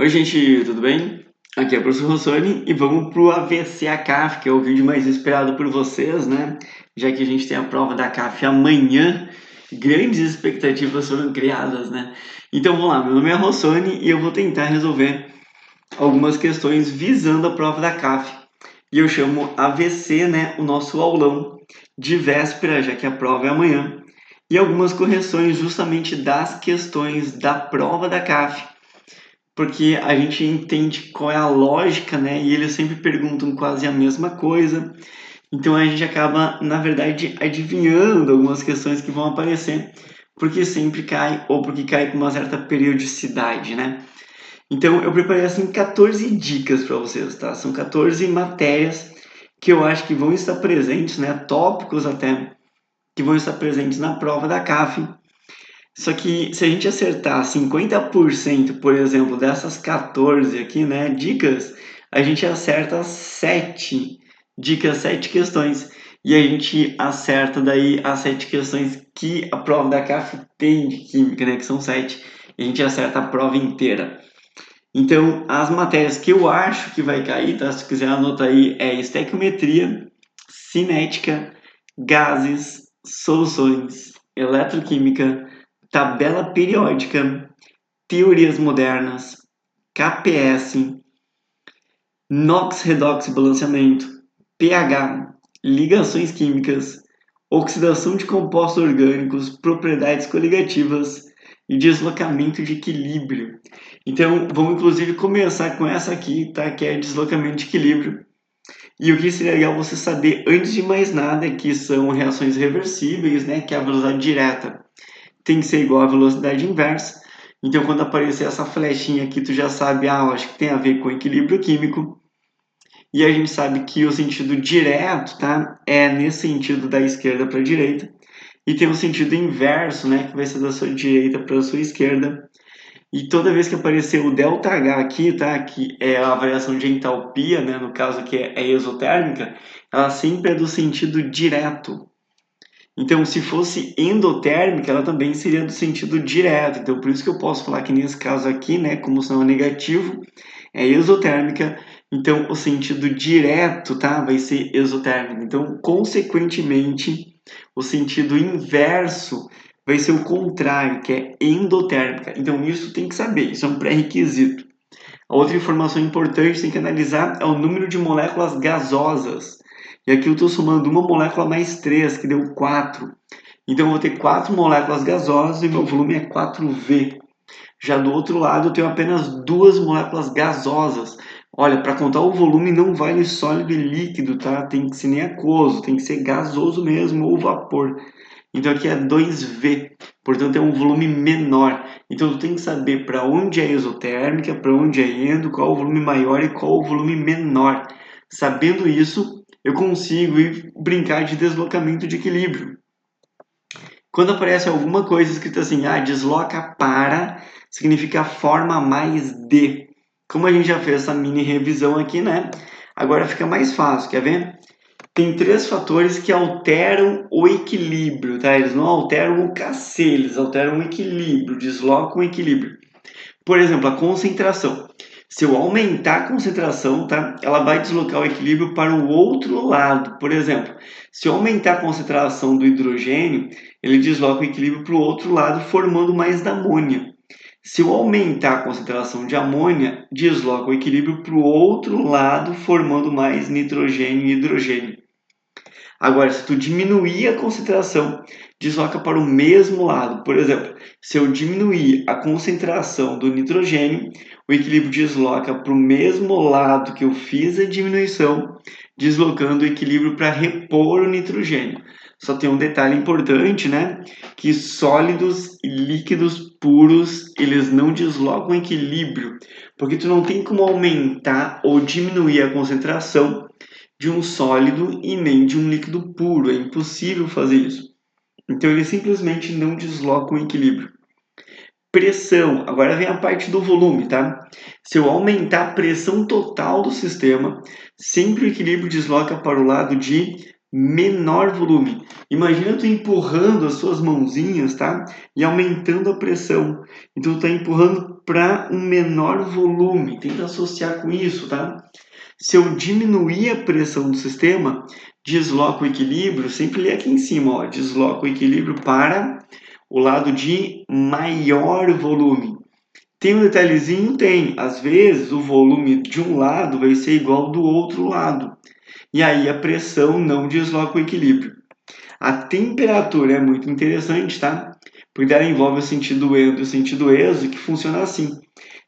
Oi, gente, tudo bem? Aqui é o professor Rossoni e vamos para o AVC a CAF, que é o vídeo mais esperado por vocês, né? Já que a gente tem a prova da CAF amanhã, grandes expectativas foram criadas, né? Então vamos lá, meu nome é Rossoni e eu vou tentar resolver algumas questões visando a prova da CAF. E eu chamo AVC, né, o nosso aulão de véspera, já que a prova é amanhã, e algumas correções justamente das questões da prova da CAF, porque a gente entende qual é a lógica, né? E eles sempre perguntam quase a mesma coisa. Então a gente acaba, na verdade, adivinhando algumas questões que vão aparecer, porque sempre cai ou porque cai com uma certa periodicidade, né? Então eu preparei assim 14 dicas para vocês, tá? São 14 matérias que eu acho que vão estar presentes, né? Tópicos até que vão estar presentes na prova da CAF. Só que se a gente acertar 50%, por exemplo, dessas 14 aqui, né, dicas, a gente acerta 7 dicas, 7 questões. E a gente acerta daí as 7 questões que a prova da CAF tem de química, né, que são 7. E a gente acerta a prova inteira. Então, as matérias que eu acho que vai cair, tá? Se quiser anotar aí, é estequiometria, cinética, gases, soluções, eletroquímica, tabela periódica, teorias modernas, KPS, NOx, redox e balanceamento, pH, ligações químicas, oxidação de compostos orgânicos, propriedades coligativas e deslocamento de equilíbrio. Então, vamos inclusive começar com essa aqui, tá? Que é deslocamento de equilíbrio. E o que seria legal você saber antes de mais nada é que são reações reversíveis, né? Que é a velocidade direta tem que ser igual à velocidade inversa. Então, quando aparecer essa flechinha aqui, tu já sabe, eu acho que tem a ver com equilíbrio químico. E a gente sabe que o sentido direto, tá? É nesse sentido da esquerda para a direita. E tem o sentido inverso, né? Que vai ser da sua direita para a sua esquerda. E toda vez que aparecer o ΔH aqui, tá? Que é a variação de entalpia, né? No caso aqui é exotérmica, ela sempre é do sentido direto. Então, se fosse endotérmica, ela também seria do sentido direto. Então, por isso que eu posso falar que nesse caso aqui, né, como sinal negativo, é exotérmica. Então, o sentido direto, tá, vai ser exotérmico. Então, consequentemente, o sentido inverso vai ser o contrário, que é endotérmica. Então, isso tem que saber, isso é um pré-requisito. A outra informação importante que tem que analisar é o número de moléculas gasosas. E aqui eu estou somando uma molécula mais 3, que deu 4. Então eu vou ter 4 moléculas gasosas e meu volume é 4V. Já do outro lado eu tenho apenas 2 moléculas gasosas. Olha, para contar o volume não vale sólido e líquido, tá? Tem que ser nem aquoso, tem que ser gasoso mesmo ou vapor. Então aqui é 2V, portanto é um volume menor. Então tu tem que saber para onde é exotérmica, para onde é endo, qual o volume maior e qual o volume menor. Sabendo isso, eu consigo ir brincar de deslocamento de equilíbrio. Quando aparece alguma coisa escrita assim, desloca para, significa forma mais de. Como a gente já fez essa mini revisão aqui, né? Agora fica mais fácil, quer ver? Tem 3 fatores que alteram o equilíbrio, tá? Eles não alteram o KC, eles alteram o equilíbrio, deslocam o equilíbrio. Por exemplo, a concentração. Se eu aumentar a concentração, tá? Ela vai deslocar o equilíbrio para o outro lado. Por exemplo, se eu aumentar a concentração do hidrogênio, ele desloca o equilíbrio para o outro lado, formando mais da amônia. Se eu aumentar a concentração de amônia, desloca o equilíbrio para o outro lado, formando mais nitrogênio e hidrogênio. Agora, se tu diminuir a concentração, desloca para o mesmo lado. Por exemplo, se eu diminuir a concentração do nitrogênio, o equilíbrio desloca para o mesmo lado que eu fiz a diminuição, deslocando o equilíbrio para repor o nitrogênio. Só tem um detalhe importante, né? Que sólidos e líquidos puros, eles não deslocam equilíbrio, porque tu não tem como aumentar ou diminuir a concentração de um sólido e nem de um líquido puro. É impossível fazer isso. Então ele simplesmente não desloca o equilíbrio. Pressão. Agora vem a parte do volume, tá? Se eu aumentar a pressão total do sistema, sempre o equilíbrio desloca para o lado de menor volume. Imagina tu empurrando as suas mãozinhas, tá? E aumentando a pressão. Então tu tá empurrando para um menor volume. Tenta associar com isso, tá? Se eu diminuir a pressão do sistema, desloco o equilíbrio, sempre lê aqui em cima, ó, desloco o equilíbrio para o lado de maior volume. Tem um detalhezinho? Tem. Às vezes o volume de um lado vai ser igual ao do outro lado. E aí a pressão não desloca o equilíbrio. A temperatura é muito interessante, tá? Porque ela envolve o sentido endo e o sentido exo, que funciona assim.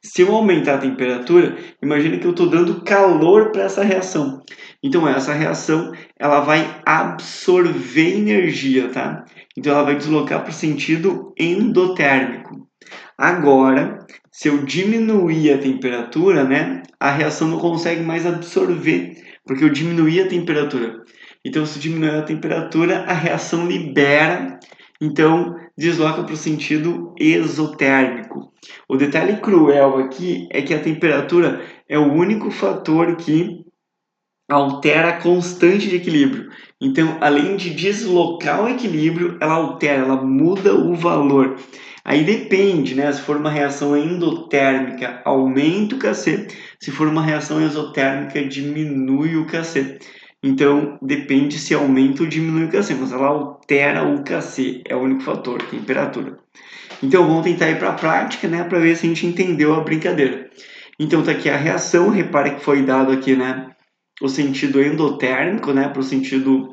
Se eu aumentar a temperatura, imagina que eu estou dando calor para essa reação. Então essa reação ela vai absorver energia, tá? Então ela vai deslocar para o sentido endotérmico. Agora, se eu diminuir a temperatura, né, a reação não consegue mais absorver, porque eu diminuí a temperatura. Então, se diminuir a temperatura, a reação libera, então desloca para o sentido exotérmico. O detalhe cruel aqui é que a temperatura é o único fator que altera a constante de equilíbrio. Então, além de deslocar o equilíbrio, ela altera, ela muda o valor. Aí depende, né? Se for uma reação endotérmica, aumenta o Kc. Se for uma reação exotérmica, diminui o Kc. Então, depende se aumenta ou diminui o Kc, mas ela altera o Kc, é o único fator, temperatura. Então, vamos tentar ir para a prática, né? Para ver se a gente entendeu a brincadeira. Então, tá aqui a reação, repara que foi dado aqui, né? O sentido endotérmico, né, para o sentido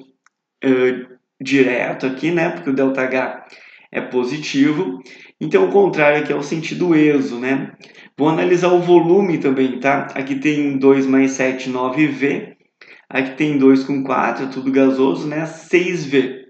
direto aqui, né, porque o ΔH é positivo. Então, o contrário aqui é o sentido exo, né. Vou analisar o volume também, tá? Aqui tem 2 mais 7, 9V. Aqui tem 2 com 4, tudo gasoso, né, 6V.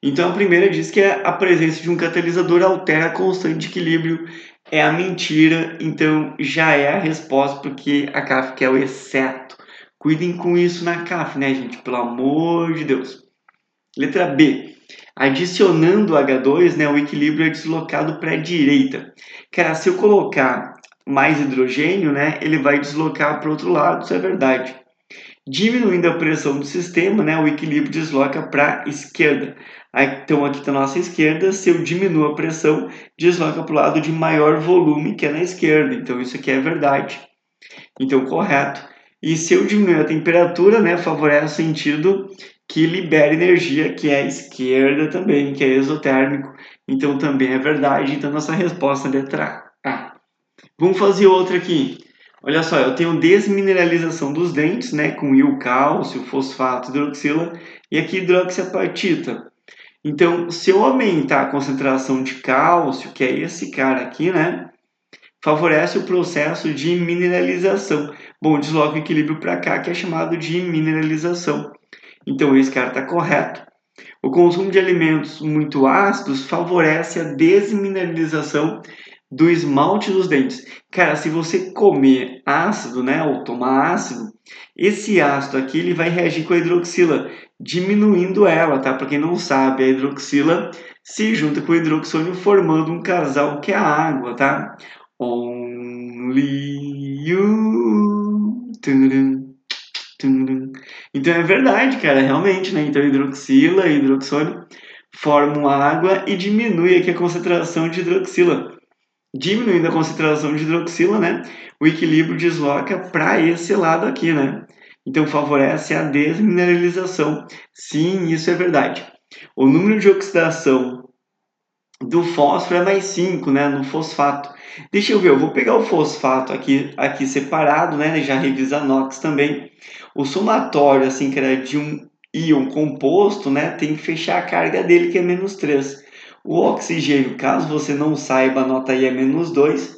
Então, a primeira diz que a presença de um catalisador altera a constante de equilíbrio. É a mentira, então já é a resposta, porque a CAF quer o exceto. Cuidem com isso na CAF, né, gente? Pelo amor de Deus. Letra B. Adicionando H2, né, o equilíbrio é deslocado para a direita. Cara, se eu colocar mais hidrogênio, né, ele vai deslocar para o outro lado, isso é verdade. Diminuindo a pressão do sistema, né, o equilíbrio desloca para a esquerda. Então, aqui está a nossa esquerda, se eu diminuo a pressão, desloca para o lado de maior volume, que é na esquerda. Então, isso aqui é verdade. Então, correto. E se eu diminuir a temperatura, né, favorece o sentido que libera energia, que é a esquerda também, que é exotérmico. Então, também é verdade. Então, nossa resposta é letra A. Vamos fazer outra aqui. Olha só, eu tenho desmineralização dos dentes, né, com íon cálcio, fosfato, hidroxila, e aqui hidroxiapatita. Então, se eu aumentar a concentração de cálcio, que é esse cara aqui, né, favorece o processo de mineralização. Bom, desloca o equilíbrio para cá, que é chamado de mineralização. Então, esse cara está correto. O consumo de alimentos muito ácidos favorece a desmineralização do esmalte dos dentes. Cara, se você comer ácido, né, ou tomar ácido, esse ácido aqui ele vai reagir com a hidroxila, diminuindo ela, tá? Para quem não sabe, a hidroxila se junta com o hidroxônio formando um casal que é a água, tá? Only you. Então é verdade, cara, realmente, né? Então hidroxila e hidroxônio formam água e diminui aqui a concentração de hidroxila. Diminuindo a concentração de hidroxila, né? O equilíbrio desloca para esse lado aqui, né? Então favorece a desmineralização. Sim, isso é verdade. O número de oxidação do fósforo é mais 5, né? No fosfato. Deixa eu ver, eu vou pegar o fosfato aqui separado, né? Já revisa a NOx também. O somatório, assim, que era de um íon composto, né? Tem que fechar a carga dele, que é menos 3. O oxigênio, caso você não saiba, anota aí, é menos 2,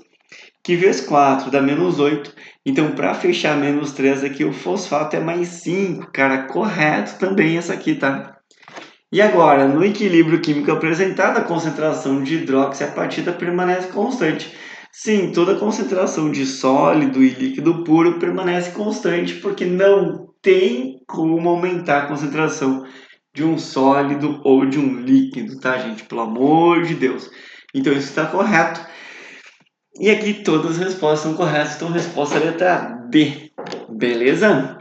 que vezes 4 dá menos 8. Então, para fechar menos 3 aqui, o fosfato é mais 5, cara, correto também essa aqui, tá? E agora, no equilíbrio químico apresentado, a concentração de hidroxiapatita permanece constante. Sim, toda a concentração de sólido e líquido puro permanece constante, porque não tem como aumentar a concentração de um sólido ou de um líquido, tá, gente? Pelo amor de Deus. Então, isso está correto. E aqui todas as respostas são corretas, então resposta letra B. Beleza?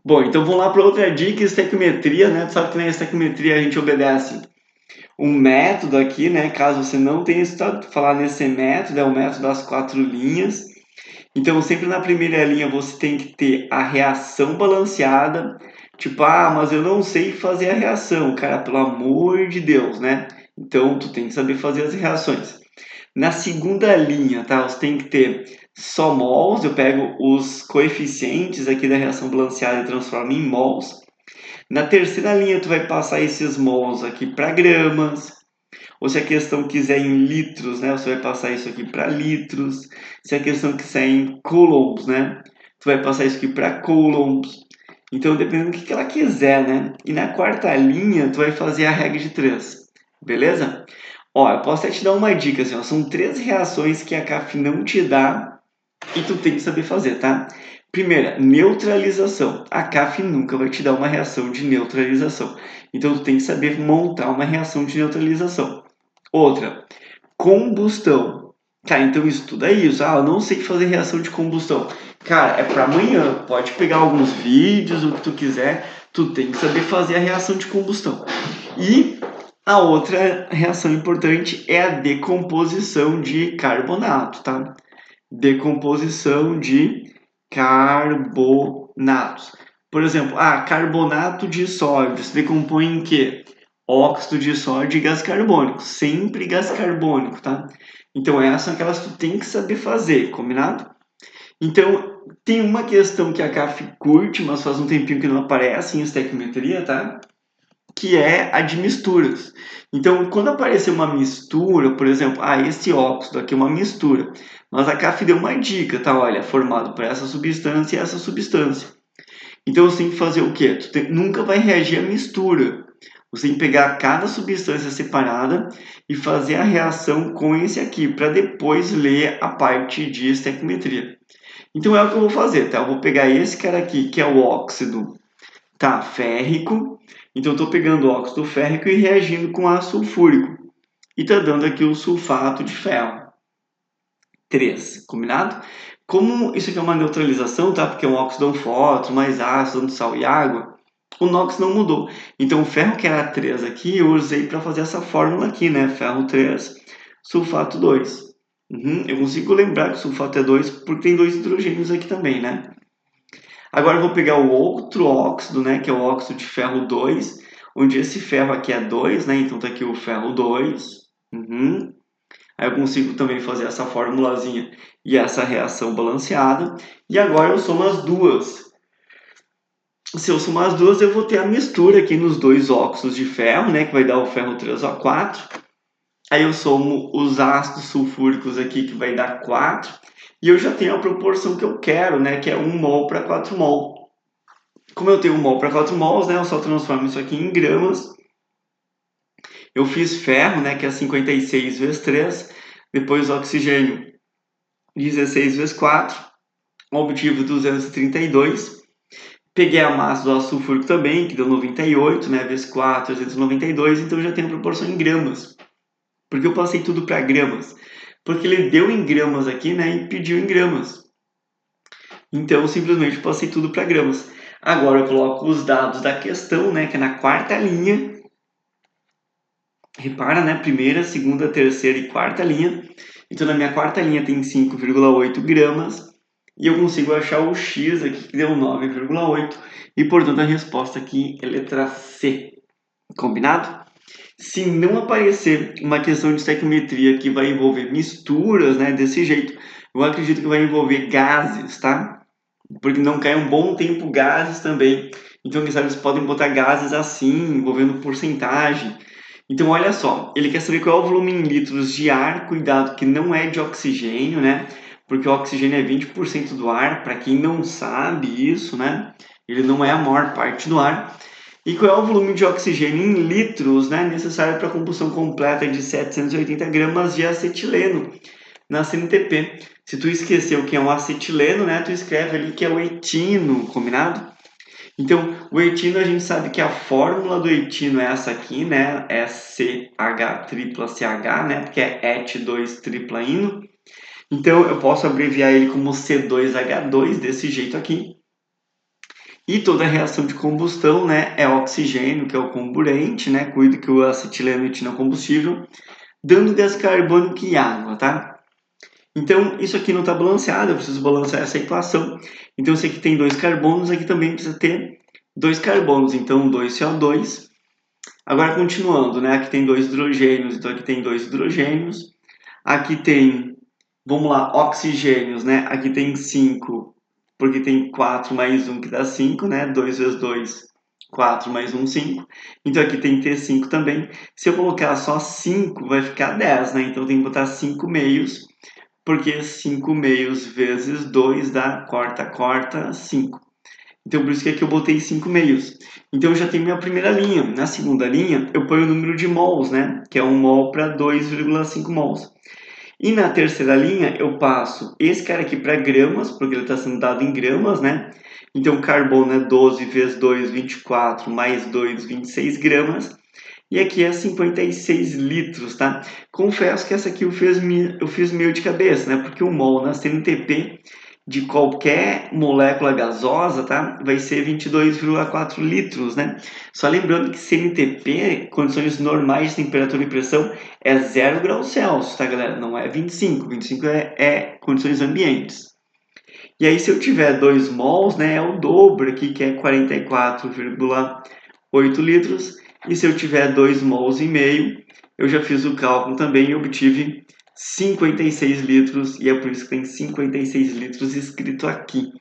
Bom, então vamos lá para outra dica, estequiometria, né? Tu sabe que na estequiometria a gente obedece um método aqui, né? Caso você não tenha estudado falar nesse método, é o método das 4 linhas. Então, sempre na primeira linha você tem que ter a reação balanceada. Tipo, mas eu não sei fazer a reação, cara, pelo amor de Deus, né? Então, tu tem que saber fazer as reações. Na segunda linha, tá? Você tem que ter só mols, eu pego os coeficientes aqui da reação balanceada e transformo em mols. Na terceira linha, tu vai passar esses mols aqui para gramas. Ou se a questão quiser em litros, né? Você vai passar isso aqui para litros. Se a questão quiser em coulombs, né? Tu vai passar isso aqui para coulombs. Então, dependendo do que ela quiser, né? E na quarta linha, tu vai fazer a regra de 3. Beleza? Ó, eu posso até te dar uma dica, assim, ó, são 3 reações que a CAF não te dá e tu tem que saber fazer, tá? Primeira, neutralização. A CAF nunca vai te dar uma reação de neutralização. Então, tu tem que saber montar uma reação de neutralização. Outra, combustão. Cara, então estuda isso. Eu não sei fazer reação de combustão. Cara, é para amanhã. Pode pegar alguns vídeos, o que tu quiser. Tu tem que saber fazer a reação de combustão. E a outra reação importante é a decomposição de carbonato, tá? Decomposição de carbonatos. Por exemplo, carbonato de sódio se decompõe em quê? Óxido de sódio e gás carbônico. Sempre gás carbônico, tá? Então, essas são aquelas que tu tem que saber fazer, combinado? Então, tem uma questão que a CAF curte, mas faz um tempinho que não aparece em estequiometria, tá? Que é a de misturas. Então, quando aparecer uma mistura, por exemplo, esse óxido aqui é uma mistura, mas a CAF deu uma dica, tá? Olha, é formado por essa substância e essa substância. Então, você tem que fazer o quê? Nunca vai reagir à mistura. Você tem que pegar cada substância separada e fazer a reação com esse aqui, para depois ler a parte de estequiometria. Então, é o que eu vou fazer, tá? Eu vou pegar esse cara aqui, que é o óxido, tá, férrico. Então, eu estou pegando o óxido férrico e reagindo com ácido sulfúrico. E está dando aqui o sulfato de ferro. 3, combinado? Como isso aqui é uma neutralização, tá? Porque é um óxido fóton, mais ácido, dando sal e água, o NOx não mudou. Então, o ferro que era 3 aqui, eu usei para fazer essa fórmula aqui, né? Ferro 3, sulfato 2. Eu consigo lembrar que o sulfato é 2 porque tem 2 hidrogênios aqui também, né? Agora eu vou pegar o outro óxido, né, que é o óxido de ferro 2, onde esse ferro aqui é 2, né, então tá aqui o ferro 2. Aí eu consigo também fazer essa formulazinha e essa reação balanceada. E agora eu somo as duas. Se eu somar as duas, eu vou ter a mistura aqui nos dois óxidos de ferro, né, que vai dar o ferro 3O4. Aí eu somo os ácidos sulfúricos aqui, que vai dar 4. E eu já tenho a proporção que eu quero, né, que é 1 mol para 4 mol. Como eu tenho 1 mol para 4 mols, né, eu só transformo isso aqui em gramas. Eu fiz ferro, né, que é 56 vezes 3. Depois oxigênio, 16 vezes 4. Obtive 232. Peguei a massa do ácido sulfúrico também, que deu 98, né, vezes 4, 392. Então eu já tenho a proporção em gramas. Por que eu passei tudo para gramas? Porque ele deu em gramas aqui, né, e pediu em gramas. Então eu simplesmente passei tudo para gramas. Agora eu coloco os dados da questão, né, que é na quarta linha. Repara, né, primeira, segunda, terceira e quarta linha. Então na minha quarta linha tem 5,8 gramas. E eu consigo achar o X aqui, que deu 9,8. E portanto a resposta aqui é letra C. Combinado? Se não aparecer uma questão de estequiometria que vai envolver misturas, né, desse jeito, eu acredito que vai envolver gases, tá? Porque não cai um bom tempo gases também. Então, quem sabe, eles podem botar gases assim, envolvendo porcentagem. Então, olha só, ele quer saber qual é o volume em litros de ar, cuidado que não é de oxigênio, né? Porque o oxigênio é 20% do ar, para quem não sabe isso, né? Ele não é a maior parte do ar. E qual é o volume de oxigênio em litros, né? Necessário para a combustão completa de 780 gramas de acetileno na CNTP. Se tu esqueceu que é um acetileno, né, tu escreve ali que é o etino, combinado? Então, o etino a gente sabe que a fórmula do etino é essa aqui, né? É CH tripla CH, né? Porque é et2 tripla ino. Então, eu posso abreviar ele como C2H2 desse jeito aqui. E toda reação de combustão, né, é oxigênio, que é o comburente, né, cuida que o acetileno etileno é combustível, dando gás carbônico e água, tá? Então, isso aqui não está balanceado, eu preciso balancear essa equação. Então, se aqui tem 2 carbonos, aqui também precisa ter 2 carbonos, então 2 CO2. Agora, continuando, né, aqui tem 2 hidrogênios, então aqui tem 2 hidrogênios. Aqui tem, vamos lá, oxigênios, né, aqui tem 5, porque tem 4 mais 1 que dá 5, né, 2 vezes 2, 4 mais 1, 5. Então, aqui tem T5 também. Se eu colocar só 5, vai ficar 10, né, então tem que botar 5 meios, porque 5 meios vezes 2 dá corta, 5. Então, por isso que aqui eu botei 5 meios. Então, eu já tenho minha primeira linha. Na segunda linha, eu ponho o número de mols, né? Que é 1 mol para 2,5 mols. E na terceira linha, eu passo esse cara aqui para gramas, porque ele está sendo dado em gramas, né? Então, carbono é 12 vezes 2, 24, mais 2, 26 gramas. E aqui é 56 litros, tá? Confesso que essa aqui eu fiz meio de cabeça, né? Porque o mol na CNTP de qualquer molécula gasosa, tá? Vai ser 22,4 litros, né? Só lembrando que CNTP, condições normais de temperatura e pressão, é 0 graus Celsius, tá, galera? Não é 25. 25 é condições ambientes. E aí, se eu tiver 2 mols, né? É o dobro aqui, que é 44,8 litros. E se eu tiver 2 mols e meio, eu já fiz o cálculo também e obtive 56 litros, e é por isso que tem 56 litros escrito aqui.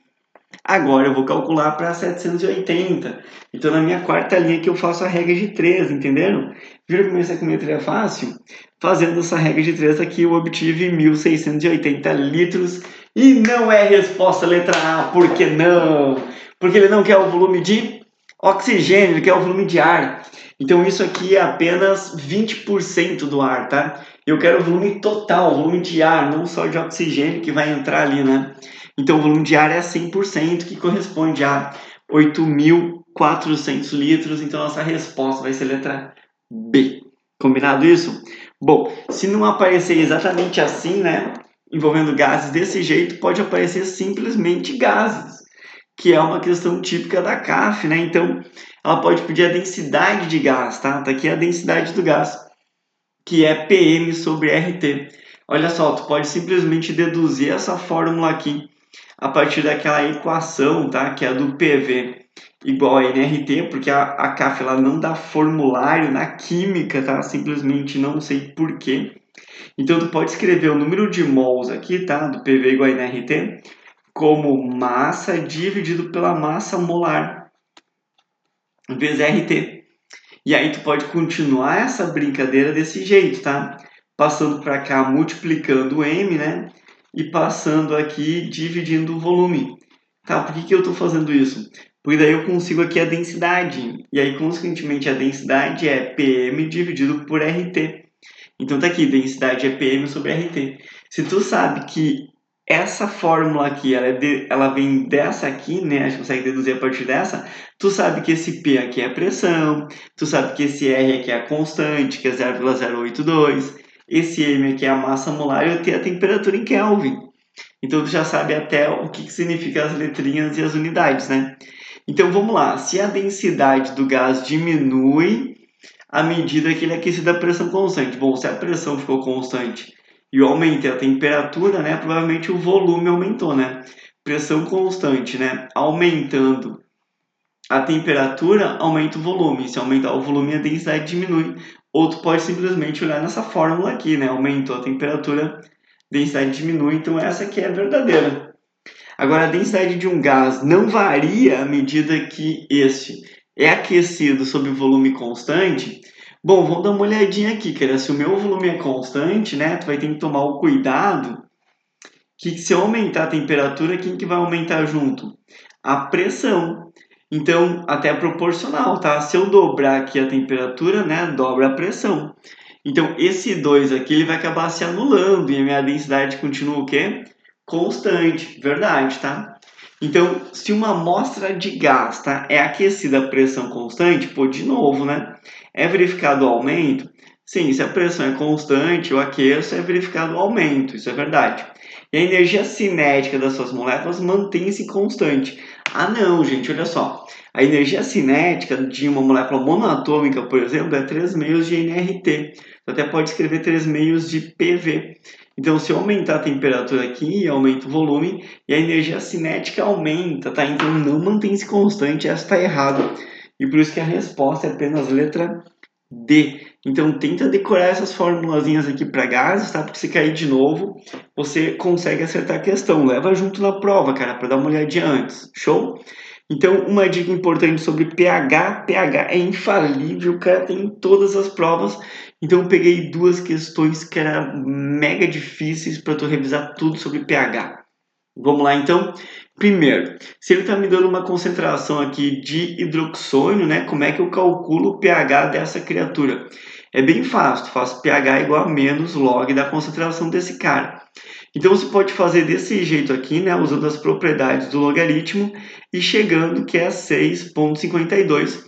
Agora eu vou calcular para 780. Então, na minha quarta linha que eu faço a regra de 3, entenderam? Viram como essa econometria é fácil? Fazendo essa regra de 3 aqui, eu obtive 1.680 litros. E não é resposta letra A. Por que não? Porque ele não quer o volume de oxigênio, ele quer o volume de ar. Então, isso aqui é apenas 20% do ar, tá? Eu quero o volume total, o volume de ar, não só de oxigênio que vai entrar ali, né? Então, o volume de ar é 100%, que corresponde a 8.400 litros. Então, nossa resposta vai ser letra B. Combinado isso? Bom, se não aparecer exatamente assim, né, envolvendo gases desse jeito, pode aparecer simplesmente gases, que é uma questão típica da CAF, né? Então, ela pode pedir a densidade de gás, tá? Tá aqui a densidade do gás, que é PM sobre RT. Olha só, tu pode simplesmente deduzir essa fórmula aqui a partir daquela equação, tá? Que é a do PV igual a nRT, porque a CAF ela não dá formulário na química, tá? Simplesmente não sei porquê. Então, tu pode escrever o número de mols aqui, tá? Do PV igual a nRT, como massa dividido pela massa molar vezes RT. E aí tu pode continuar essa brincadeira desse jeito, tá? Passando para cá, multiplicando o M, né? E passando aqui, dividindo o volume. Tá, por que eu estou fazendo isso? Porque daí eu consigo aqui a densidade. E aí, consequentemente, a densidade é PM dividido por RT. Então tá aqui, densidade é PM sobre RT. Se tu sabe que essa fórmula aqui, ela vem dessa aqui, né? A gente consegue deduzir a partir dessa. Tu sabe que esse P aqui é a pressão. Tu sabe que esse R aqui é a constante, que é 0,082. Esse M aqui é a massa molar e o T é a temperatura em Kelvin. Então, tu já sabe até o que significa as letrinhas e as unidades, né? Então, vamos lá. Se a densidade do gás diminui à medida que ele é aquecido a pressão constante. Bom, se a pressão ficou constante e eu aumentei a temperatura, né? Provavelmente o volume aumentou, né? Pressão constante, né? Aumentando a temperatura, aumenta o volume. Se aumentar o volume, a densidade diminui. Ou tu pode simplesmente olhar nessa fórmula aqui, né? Aumentou a temperatura, densidade diminui, então essa aqui é a verdadeira. Agora, a densidade de um gás não varia à medida que este é aquecido sob volume constante. Bom, vamos dar uma olhadinha aqui, cara. Se o meu volume é constante, né, tu vai ter que tomar o cuidado que se eu aumentar a temperatura, quem que vai aumentar junto? A pressão. Então, até é proporcional, tá? Se eu dobrar aqui a temperatura, né, dobra a pressão. Então, esse 2 aqui ele vai acabar se anulando e a minha densidade continua o quê? Constante, verdade, tá? Então, se uma amostra de gás, tá, é aquecida a pressão constante, pô, de novo, né? É verificado o aumento? Sim, se a pressão é constante, eu aqueço, é verificado o aumento, isso é verdade. e a energia cinética das suas moléculas mantém-se constante. Ah não, gente, olha só. A energia cinética de uma molécula monoatômica, por exemplo, é 3 meios de nRT. Você até pode escrever 3 meios de PV. Então, se eu aumentar a temperatura aqui, aumenta o volume e a energia cinética aumenta, tá? Então, não mantém-se constante, essa está errada. E por isso que a resposta é apenas letra D. Então, tenta decorar essas formulazinhas aqui para gases, tá? Porque se cair de novo, você consegue acertar a questão. Leva junto na prova, cara, para dar uma olhadinha antes. Show? Então, uma dica importante sobre pH. pH é infalível, cara, tem em todas as provas. Então, eu peguei duas questões que eram mega difíceis para tu revisar tudo sobre pH. Vamos lá, então. Primeiro, se ele está me dando uma concentração aqui de hidroxônio, né? Como é que eu calculo o pH dessa criatura? É bem fácil, tu faz pH igual a menos log da concentração desse cara. Então, você pode fazer desse jeito aqui, né? Usando as propriedades do logaritmo e chegando que é 6,52.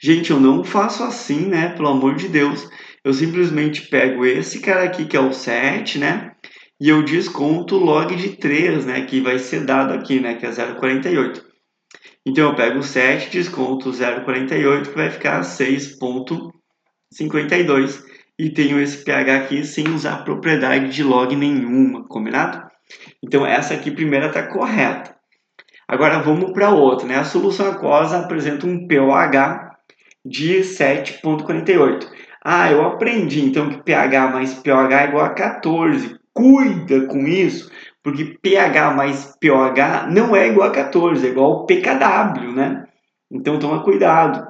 Gente, eu não faço assim, né? Pelo amor de Deus. Eu simplesmente pego esse cara aqui, que é o 7, né? E eu desconto o log de 3, né? Que vai ser dado aqui, né? Que é 0,48. Então, eu pego o 7, desconto o 0,48, que vai ficar 6,52. E tenho esse pH aqui sem usar propriedade de log nenhuma, combinado? Então, essa aqui primeira está correta. Agora, vamos para outra, né? A solução aquosa apresenta um pOH de 7,48. Ah, eu aprendi, então, que pH mais pOH é igual a 14. Cuida com isso, porque pH mais pOH não é igual a 14, é igual ao pKW, né? Então, toma cuidado.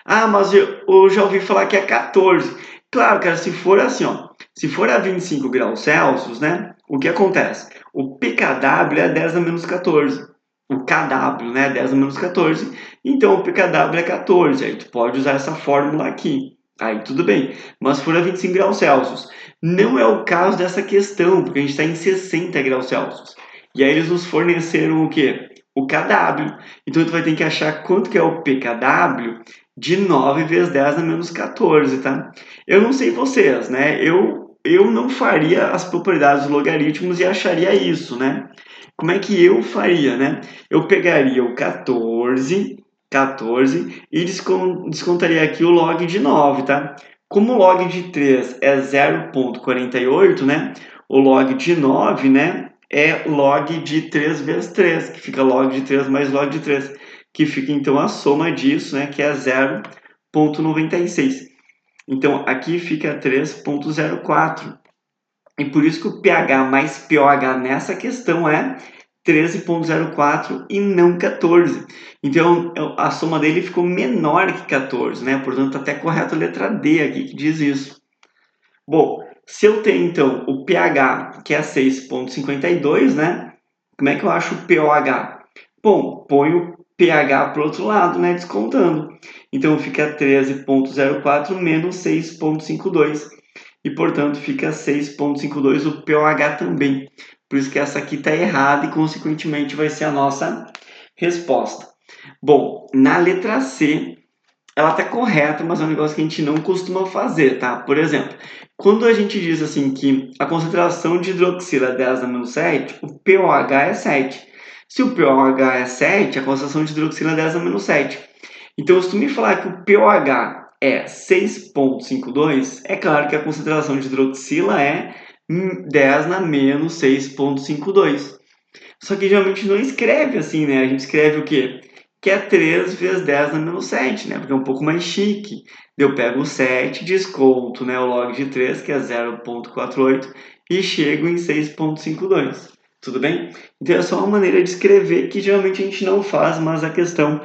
Ah, mas eu já ouvi falar que é 14. Claro, cara, se for assim, ó, se for a 25 graus Celsius, né? O que acontece? O pKW é 10 a menos 14. O KW, né? 10 a menos 14. Então, o pKW é 14. Aí tu pode usar essa fórmula aqui. Aí tudo bem. Mas se for a 25 graus Celsius, não é o caso dessa questão, porque a gente está em 60 graus Celsius. E aí eles nos forneceram o quê? O KW. Então, tu vai ter que achar quanto que é o pKW de 9 vezes 10 a menos 14, tá? Eu não sei vocês, né? Eu não faria as propriedades dos logaritmos e acharia isso, né? Como é que eu faria, né? Eu pegaria o 14 e descontaria aqui o log de 9, tá? Como o log de 3 é 0,48, né? O log de 9, né? É log de 3 vezes 3, que fica log de 3 mais log de 3, que fica então a soma disso, né? Que é 0,96. Então, aqui fica 3,04. E por isso que o pH mais pOH nessa questão é 13,04 e não 14. Então, a soma dele ficou menor que 14, né? Portanto, até correta a letra D aqui que diz isso. Bom, se eu tenho, então, o pH, que é 6,52, né? Como é que eu acho o pOH? Bom, ponho o pH para o outro lado, né? Descontando. Então, fica 13,04 menos 6,52. E, portanto, fica 6,52 o pOH também. Por isso que essa aqui está errada e, consequentemente, vai ser a nossa resposta. Bom, na letra C, ela está correta, mas é um negócio que a gente não costuma fazer, tá? Por exemplo, quando a gente diz assim que a concentração de hidroxila é 10 a menos 7, o pOH é 7. Se o pOH é 7, a concentração de hidroxila é 10 a menos 7. Então, se tu me falar que o pOH é 6,52, é claro que a concentração de hidroxila é 10 na menos 6,52. Só que geralmente não escreve assim, né? A gente escreve o quê? Que é 3 vezes 10 na menos 7, né? Porque é um pouco mais chique. Eu pego o 7, desconto, né? O log de 3, que é 0,48, e chego em 6,52. Tudo bem? Então é só uma maneira de escrever que geralmente a gente não faz, mas a questão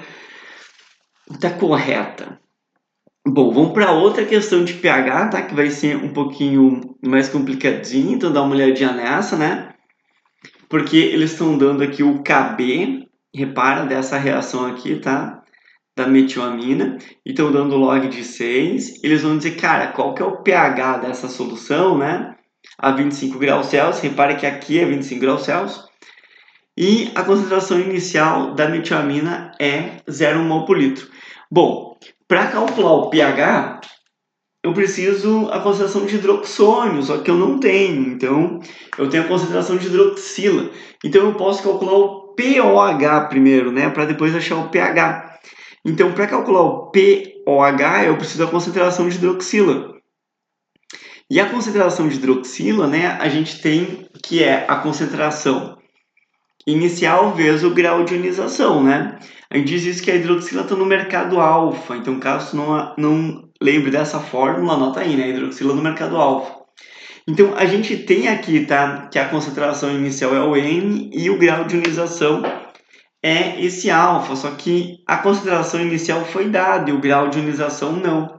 está correta. Bom, vamos para outra questão de pH, tá? Que vai ser um pouquinho mais complicadinho, então dá uma olhadinha nessa, né? Porque eles estão dando aqui o Kb, repara dessa reação aqui, tá? Da metilamina, e estão dando log de 6. Eles vão dizer, cara, qual que é o pH dessa solução, né? A 25 graus Celsius, repara que aqui é 25 graus Celsius. E a concentração inicial da metilamina é 0,1 mol por litro. Bom, para calcular o pH, eu preciso a concentração de hidroxônio, só que eu não tenho. Então, eu tenho a concentração de hidroxila. Então, eu posso calcular o pOH primeiro, né? Para depois achar o pH. Então, para calcular o pOH, eu preciso da concentração de hidroxila. E a concentração de hidroxila, né? A gente tem que é a concentração inicial vezes o grau de ionização, né? A gente diz isso que a hidroxila está no mercado alfa. Então, caso não lembre dessa fórmula, anota aí, né? Hidroxila no mercado alfa. Então, a gente tem aqui, tá? Que a concentração inicial é o N e o grau de ionização é esse alfa. Só que a concentração inicial foi dada e o grau de ionização não.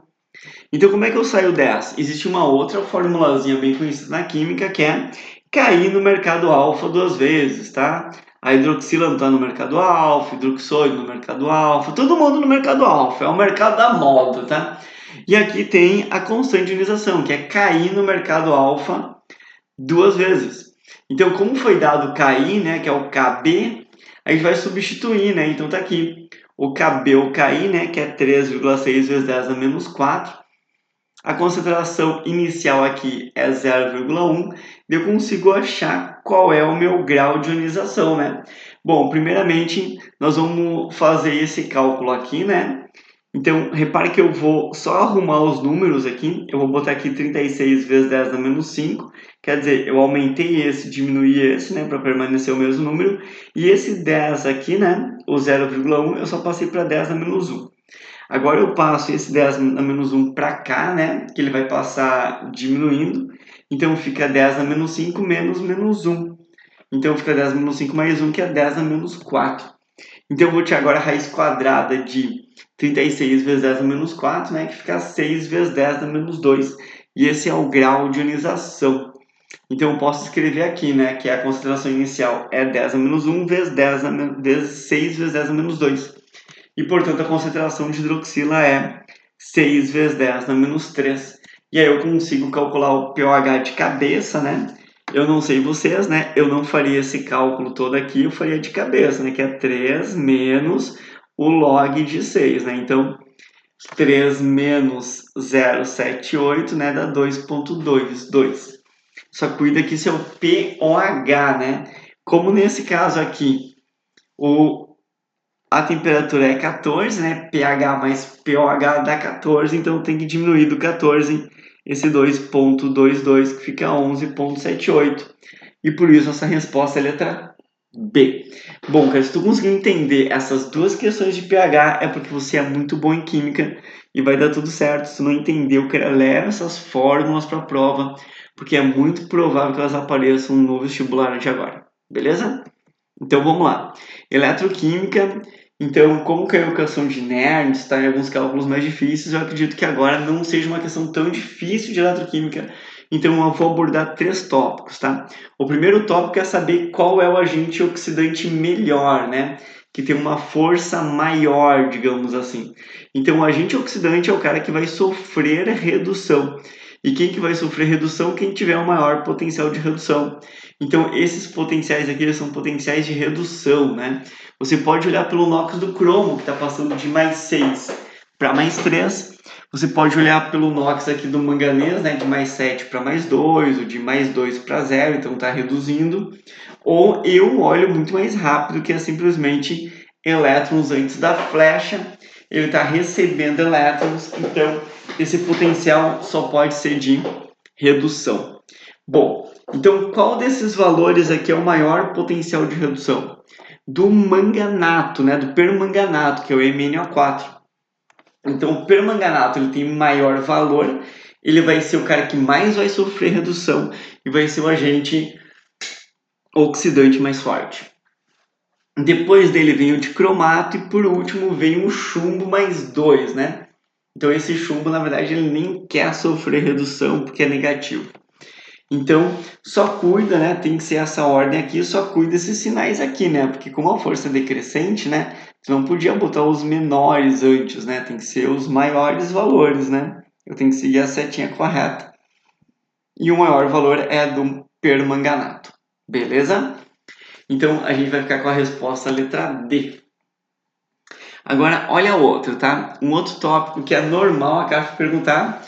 Então, como é que eu saio dessa? Existe uma outra formulazinha bem conhecida na química que é cair no mercado alfa duas vezes, tá? A hidroxila não está no mercado alfa, hidroxônio no mercado alfa, todo mundo no mercado alfa, é o mercado da moda, tá? E aqui tem a constante de ionização, que é cair no mercado alfa duas vezes. Então, como foi dado cair, né, que é o Kb, a gente vai substituir, né? Então, tá aqui o Kb ou KI, né, que é 3,6 vezes 10 a menos 4. A concentração inicial aqui é 0,1. Eu consigo achar qual é o meu grau de ionização, né? Bom, primeiramente, nós vamos fazer esse cálculo aqui, né? Então, repare que eu vou só arrumar os números aqui. Eu vou botar aqui 36 vezes 10 a menos 5. Quer dizer, eu aumentei esse, diminuí esse, né? Para permanecer o mesmo número. E esse 10 aqui, né? O 0,1, eu só passei para 10 a menos 1. Agora eu passo esse 10 a menos 1 para cá, né? Que ele vai passar diminuindo. Então, fica 10 a menos 5 menos 1. Então, fica 10 a menos 5 mais 1, que é 10 a menos 4. Então, eu vou tirar agora a raiz quadrada de 36 vezes 10 a menos 4, né? Que fica 6 vezes 10 a menos 2. E esse é o grau de ionização. Então, eu posso escrever aqui, né? Que a concentração inicial é 10 a menos 1 vezes 6 vezes 10 a menos 2. E, portanto, a concentração de hidroxila é 6 vezes 10 a menos 3. E aí eu consigo calcular o pOH de cabeça, né? Eu não sei vocês, né? Eu não faria esse cálculo todo aqui, eu faria de cabeça, né? Que é 3 menos o log de 6, né? Então, 3 menos 0,78, né? Dá 2,22. Só cuida que isso é o pOH, né? Como nesse caso aqui, a temperatura é 14, né? pH mais pOH dá 14, então tem que diminuir do 14 esse 2,22 que fica 11,78. E por isso essa resposta é a letra B. Bom, cara, se tu conseguir entender essas duas questões de pH é porque você é muito bom em química e vai dar tudo certo. Se tu não entendeu, cara, leva essas fórmulas para a prova, porque é muito provável que elas apareçam no vestibular de agora. Beleza? Então vamos lá. Eletroquímica. Então, como caiu a questão de nerds, está em alguns cálculos mais difíceis, eu acredito que agora não seja uma questão tão difícil de eletroquímica. Então, eu vou abordar 3 tópicos, tá? O primeiro tópico é saber qual é o agente oxidante melhor, né? Que tem uma força maior, digamos assim. Então, o agente oxidante é o cara que vai sofrer redução. E quem que vai sofrer redução? Quem tiver o maior potencial de redução. Então, esses potenciais aqui são potenciais de redução, né? Você pode olhar pelo NOx do cromo, que está passando de mais 6 para mais 3. Você pode olhar pelo NOx aqui do manganês, né? De mais 7 para mais 2, ou de mais 2 para 0, então está reduzindo. Ou eu olho muito mais rápido, que é simplesmente elétrons antes da flecha. Ele está recebendo elétrons, então esse potencial só pode ser de redução. Bom, então qual desses valores aqui é o maior potencial de redução? Do manganato, né, do permanganato, que é o MnO4. Então o permanganato ele tem maior valor, ele vai ser o cara que mais vai sofrer redução e vai ser o agente oxidante mais forte. Depois dele vem o dicromato e por último vem o chumbo mais 2, né? Então esse chumbo, na verdade, ele nem quer sofrer redução porque é negativo. Então, só cuida, né? Tem que ser essa ordem aqui, só cuida desses sinais aqui, né? Porque como a força é decrescente, né? Você não podia botar os menores antes, né? Tem que ser os maiores valores, né? Eu tenho que seguir a setinha correta. E o maior valor é do permanganato. Beleza? Então, a gente vai ficar com a resposta letra D. Agora, olha outro, tá? Um outro tópico que é normal a CAF perguntar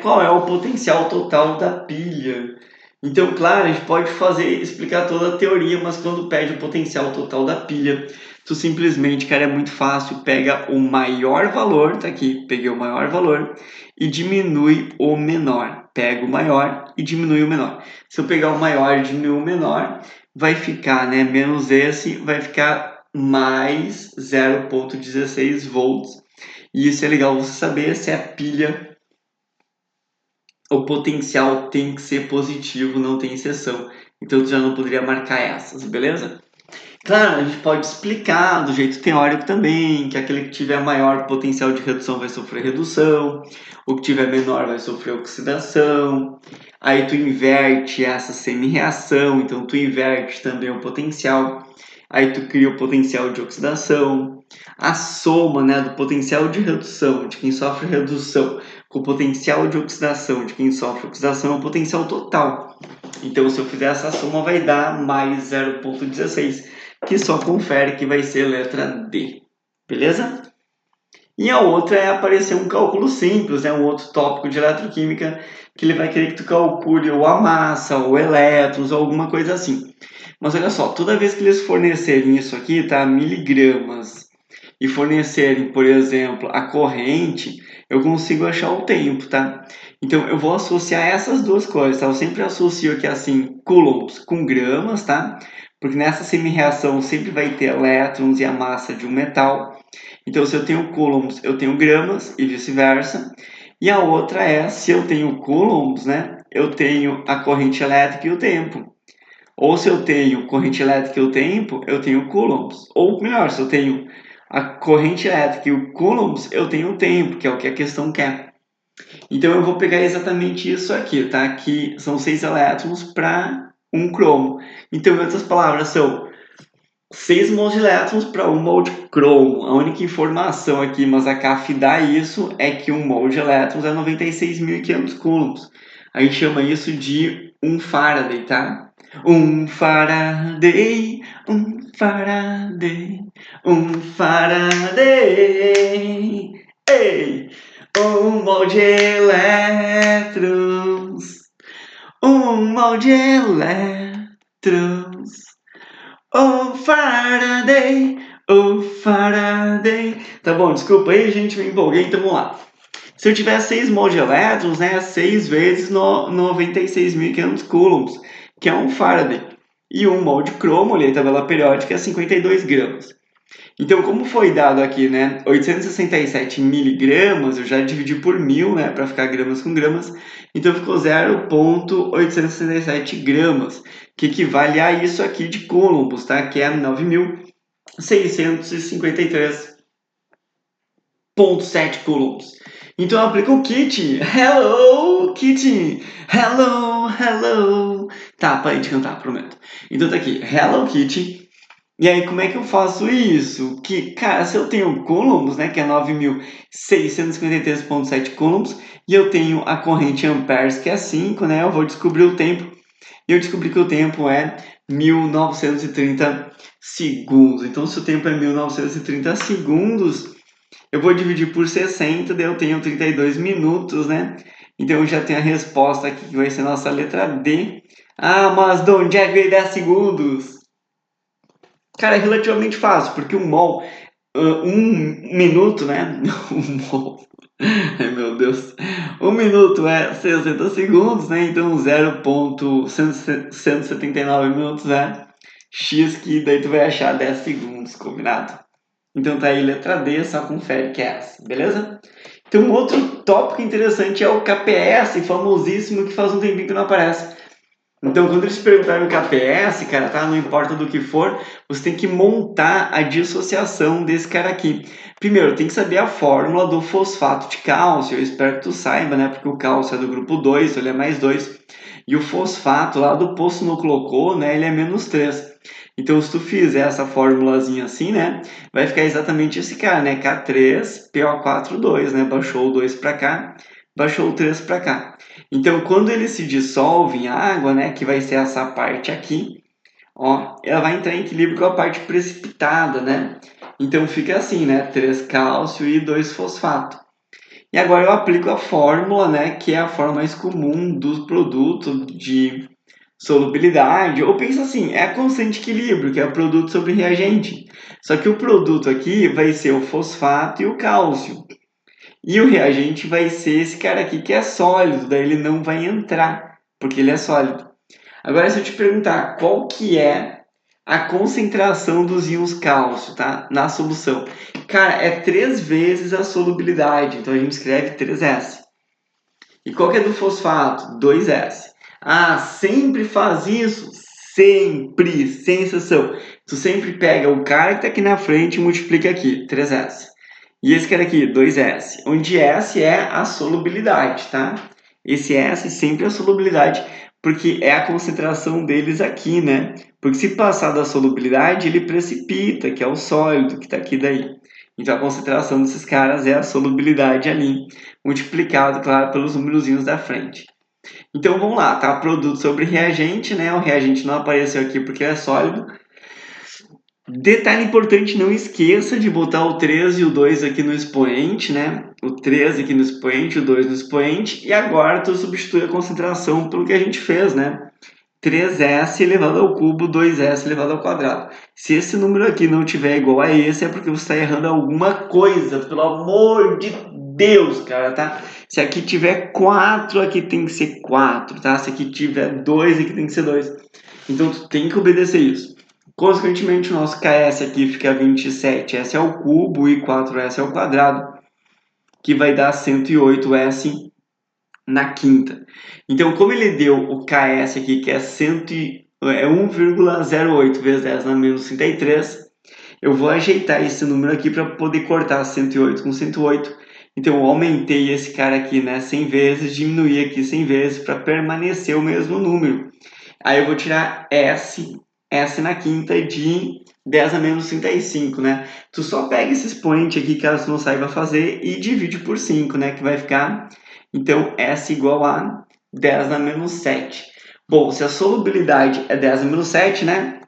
qual é o potencial total da pilha. Então, claro, a gente pode explicar toda a teoria, mas quando pede o potencial total da pilha, tu simplesmente, cara, é muito fácil, pega o maior valor, tá aqui, peguei o maior valor, e diminui o menor. Pega o maior e diminui o menor. Se eu pegar o maior e diminuir o menor, vai ficar, né, menos esse, vai ficar mais 0,16 volts. E isso é legal você saber se a pilha, o potencial tem que ser positivo, não tem exceção. Então, tu já não poderia marcar essas, beleza? Claro, a gente pode explicar do jeito teórico também, que aquele que tiver maior potencial de redução vai sofrer redução, o que tiver menor vai sofrer oxidação. Aí tu inverte essa semi-reação, então tu inverte também o potencial. Aí tu cria o potencial de oxidação. A soma, né, do potencial de redução de quem sofre redução com o potencial de oxidação de quem sofre oxidação é o potencial total. Então, se eu fizer essa soma, vai dar mais 0,16, que só confere que vai ser letra D. Beleza? E a outra é aparecer um cálculo simples, né? Um outro tópico de eletroquímica, que ele vai querer que tu calcule ou a massa, ou elétrons, ou alguma coisa assim. Mas olha só, toda vez que eles fornecerem isso aqui, tá? Miligramas, e fornecerem, por exemplo, a corrente, eu consigo achar o tempo, tá? Então, eu vou associar essas duas coisas, tá? Eu sempre associo aqui, assim, coulombs com gramas, tá? Porque nessa semi-reação sempre vai ter elétrons e a massa de um metal. Então, se eu tenho coulombs, eu tenho gramas e vice-versa. E a outra é, se eu tenho coulombs, né? Eu tenho a corrente elétrica e o tempo. Ou se eu tenho corrente elétrica e o tempo, eu tenho coulombs. Ou melhor, se eu tenho a corrente elétrica e o coulombs, eu tenho o tempo, que é o que a questão quer. Então eu vou pegar exatamente isso aqui, tá? Que são 6 elétrons para 1 cromo. Então, em outras palavras, são 6 mols de elétrons para 1 mol de cromo. A única informação aqui, mas a CAF dá isso, é que 1 mol de elétrons é 96.500 coulombs. A gente chama isso de 1 Faraday, tá? 1 Faraday, 1 Faraday, 1 Faraday. Ei! 1 mol de elétrons, 1 mol de elétrons. Oh Faraday, oh Faraday. Tá bom, desculpa aí, gente, me empolguei, então vamos lá. Se eu tiver 6 mol de elétrons, né, 6 vezes 96.500 coulombs, que é 1 Faraday. E 1 mol de cromo, ali a tabela periódica, é 52 gramas. Então, como foi dado aqui, né, 867 miligramas, eu já dividi por 1.000, né, para ficar gramas com gramas, então ficou 0,867 gramas, que equivale a isso aqui de coulombs, tá, que é 9.653,7 coulombs. Então, eu aplico o kit. Hello, kit. Hello, hello. Tá, parei de cantar, prometo. Então tá aqui, Hello Kitty. E aí, como é que eu faço isso? Que, cara, se eu tenho coulombs, né, que é 9.653,7 coulombs, e eu tenho a corrente amperes, que é 5, né, eu vou descobrir o tempo. E eu descobri que o tempo é 1930 segundos. Então, se o tempo é 1930 segundos, eu vou dividir por 60, daí eu tenho 32 minutos, né? Então, eu já tenho a resposta aqui, que vai ser a nossa letra D. Ah, mas de onde é que veio 10 segundos? Cara, é relativamente fácil, porque um mol, um minuto, né? Um mol. Ai, meu Deus. Um minuto é 60 segundos, né? Então 0,179 minutos é X, que daí tu vai achar 10 segundos, combinado? Então tá aí, letra D, só confere que é essa, beleza? Então outro tópico interessante é o KPS, famosíssimo, que faz um tempinho que não aparece. Então, quando eles perguntaram o KPS, cara, tá? Não importa do que for, você tem que montar a dissociação desse cara aqui. Primeiro, tem que saber a fórmula do fosfato de cálcio. Eu espero que tu saiba, né? Porque o cálcio é do grupo 2, ele é mais 2. E o fosfato lá do poço no clocô, né? Ele é menos 3. Então, se tu fizer essa formulazinha assim, né? Vai ficar exatamente esse cara, né? K3PO42, né? Baixou o 2 para cá, baixou o 3 para cá. Então, quando ele se dissolve em água, né, que vai ser essa parte aqui, ó, ela vai entrar em equilíbrio com a parte precipitada, né? Então fica assim, né, 3 cálcio e 2 fosfato. E agora eu aplico a fórmula, né, que é a forma mais comum dos produtos de solubilidade, ou pensa assim, é a constante de equilíbrio, que é o produto sobre reagente. Só que o produto aqui vai ser o fosfato e o cálcio. E o reagente vai ser esse cara aqui que é sólido, daí ele não vai entrar, porque ele é sólido. Agora, se eu te perguntar qual que é a concentração dos íons cálcio, tá? Na solução. Cara, é 3 vezes a solubilidade, então a gente escreve 3S. E qual que é do fosfato? 2S. Ah, sempre faz isso? Sempre, sem exceção. Tu sempre pega o cara que está aqui na frente e multiplica aqui, 3S. E esse cara aqui, 2S, onde S é a solubilidade, tá? Esse S sempre é a solubilidade, porque é a concentração deles aqui, né? Porque se passar da solubilidade, ele precipita, que é o sólido que está aqui daí. Então a concentração desses caras é a solubilidade ali, multiplicado, claro, pelos númerozinhos da frente. Então vamos lá, tá? Produto sobre reagente, né? O reagente não apareceu aqui porque é sólido. Detalhe importante, não esqueça de botar o 3 e o 2 aqui no expoente, né? O 3 aqui no expoente, o 2 no expoente. E agora tu substitui a concentração pelo que a gente fez, né? 3S elevado ao cubo, 2S elevado ao quadrado. Se esse número aqui não tiver igual a esse, é porque você está errando alguma coisa. Pelo amor de Deus, cara, tá? Se aqui tiver 4, aqui tem que ser 4, tá? Se aqui tiver 2, aqui tem que ser 2. Então, tu tem que obedecer isso. Consequentemente, o nosso KS aqui fica 27S ao cubo e 4S ao quadrado, que vai dar 108S na quinta. Então, como ele deu o KS aqui, que é 1,08 vezes 10 na menos 33, eu vou ajeitar esse número aqui para poder cortar 108 com 108. Então, eu aumentei esse cara aqui, né, 100 vezes, diminuí aqui 100 vezes para permanecer o mesmo número. Aí eu vou tirar S na quinta de 10 a menos 35, né? Tu só pega esse expoente aqui, caso tu não saiba fazer, e divide por 5, né? Que vai ficar, então, S igual a 10 na menos 7. Bom, se a solubilidade é 10 na menos 7, né?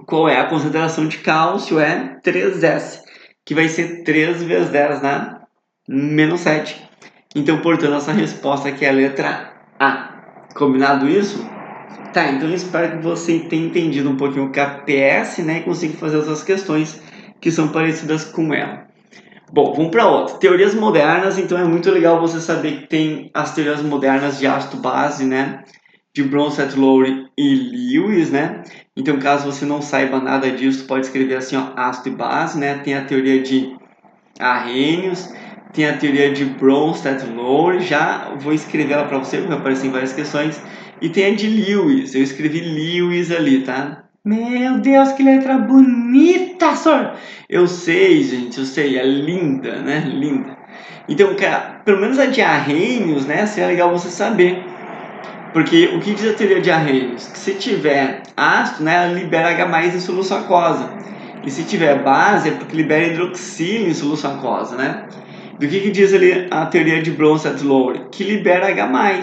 Qual é a concentração de cálcio? É 3S, que vai ser 3 vezes 10 na menos 7. Então, portanto, essa resposta aqui é a letra A. Combinado isso? Tá, então eu espero que você tenha entendido um pouquinho o KPS, né, e consiga fazer outras questões que são parecidas com ela. Bom, vamos para outra. Teorias modernas, então é muito legal você saber que tem as teorias modernas de ácido base, né, de Bronsted, Lowry e Lewis, né? Então, caso você não saiba nada disso, pode escrever assim, ó, ácido e base, né? Tem a teoria de Arrhenius, tem a teoria de Bronsted, Lowry, já vou escrever ela para você, porque vai aparecer em várias questões. E tem a de Lewis, eu escrevi Lewis ali, tá? Meu Deus, que letra bonita, senhor! Eu sei, gente, eu sei, é linda, né? Linda. Então, cara, pelo menos a de Arrhenius, né? Seria legal você saber. Porque o que diz a teoria de Arrhenius? Que se tiver ácido, né, ela libera H+ em solução aquosa. E se tiver base, é porque libera hidroxílio em solução aquosa, né? Do que diz ali a teoria de Bronsted-Lowry? Que libera H+,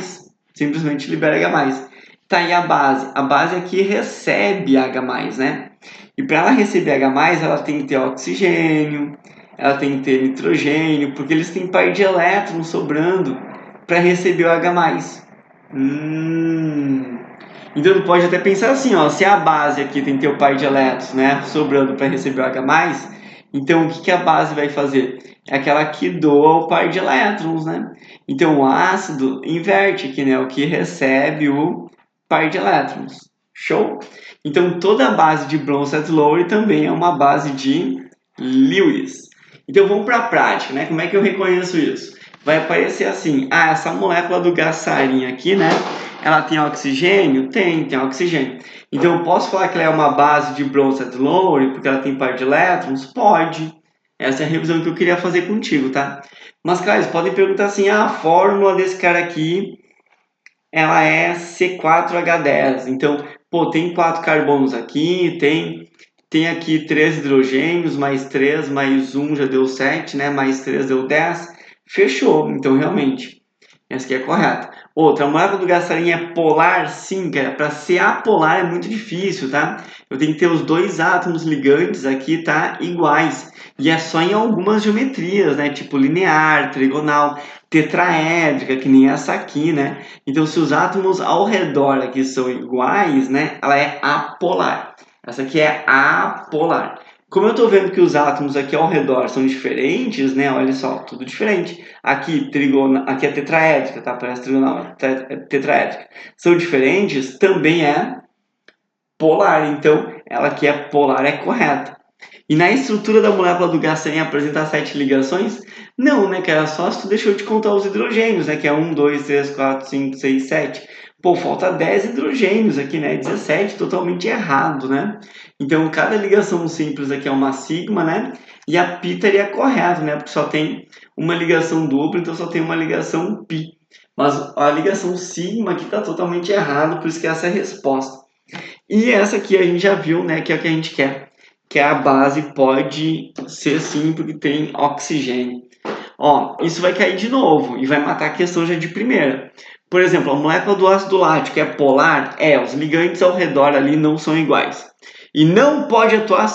simplesmente libera H+. Tá, e a base? A base aqui recebe H+, né? E para ela receber H+, ela tem que ter oxigênio, ela tem que ter nitrogênio, porque eles têm par de elétrons sobrando para receber o H+. Então tu pode até pensar assim, ó, se a base aqui tem que ter o par de elétrons, né, sobrando para receber o H+, então o que a base vai fazer? É aquela que doa o par de elétrons, né? Então o ácido inverte aqui, né, o que recebe o par de elétrons. Show? Então toda a base de Bronsted-Lowry também é uma base de Lewis. Então vamos para a prática, né? Como é que eu reconheço isso? Vai aparecer assim, essa molécula do gás sarin aqui, né? Ela tem oxigênio? Tem oxigênio. Então eu posso falar que ela é uma base de Bronsted-Lowry porque ela tem par de elétrons? Pode. Essa é a revisão que eu queria fazer contigo, tá? Mas, cara, eles podem perguntar assim, a fórmula desse cara aqui, ela é C4H10. Então, pô, tem 4 carbonos aqui, tem aqui 3 hidrogênios, mais 3, mais 1 já deu 7, né? Mais 3 deu 10. Fechou. Então, realmente, Essa aqui é correta. Outra, a molécula do gás sarin é polar? Sim, cara. Para ser apolar é muito difícil, tá? Eu tenho que ter os dois átomos ligantes aqui, tá? Iguais. E é só em algumas geometrias, né? Tipo linear, trigonal, tetraédrica, que nem essa aqui, né? Então, se os átomos ao redor aqui são iguais, né? Ela é apolar. Essa aqui é apolar. Como eu estou vendo que os átomos aqui ao redor são diferentes, né? Olha só, tudo diferente. Aqui, aqui é tetraédrica, tá? Parece trigonal, é tetraédrica. São diferentes, também é polar. Então, ela aqui é polar, é correta. E na estrutura da molécula do gás sarin apresenta 7 ligações? Não, né, cara? Só se tu deixou de contar os hidrogênios, né? Que é 1, 2, 3, 4, 5, 6, 7. Pô, falta 10 hidrogênios aqui, né? 17, totalmente errado, né? Então, cada ligação simples aqui é uma sigma, né? E a pi estaria correto, né? Porque só tem uma ligação dupla, então só tem uma ligação pi. Mas a ligação sigma aqui está totalmente errado, por isso que essa é a resposta. E essa aqui a gente já viu, né? Que é o que a gente quer. Que a base pode ser sim, porque tem oxigênio. Ó, isso vai cair de novo e vai matar a questão já de primeira. Por exemplo, a molécula do ácido lático é polar? É, os ligantes ao redor ali não são iguais. E não pode atuar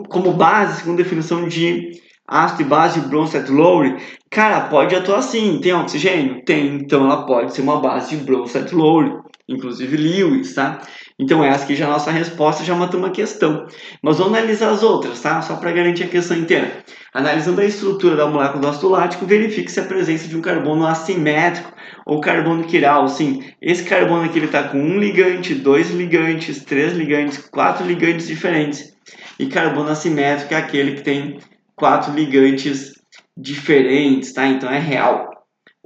como base, segundo a definição de ácido e base de Bronsted-Lowry. Cara, pode atuar sim. Tem oxigênio? Tem. Então ela pode ser uma base de Bronsted-Lowry. Inclusive Lewis, tá? Então essa aqui já é a nossa resposta, já matou uma questão. Mas vamos analisar as outras, tá? Só para garantir a questão inteira. Analisando a estrutura da molécula do ácido lático, verifique se a presença de um carbono assimétrico ou carbono quiral. Sim, esse carbono aqui está com um ligante, dois ligantes, três ligantes, quatro ligantes diferentes. E carbono assimétrico é aquele que tem quatro ligantes diferentes, tá? Então é real.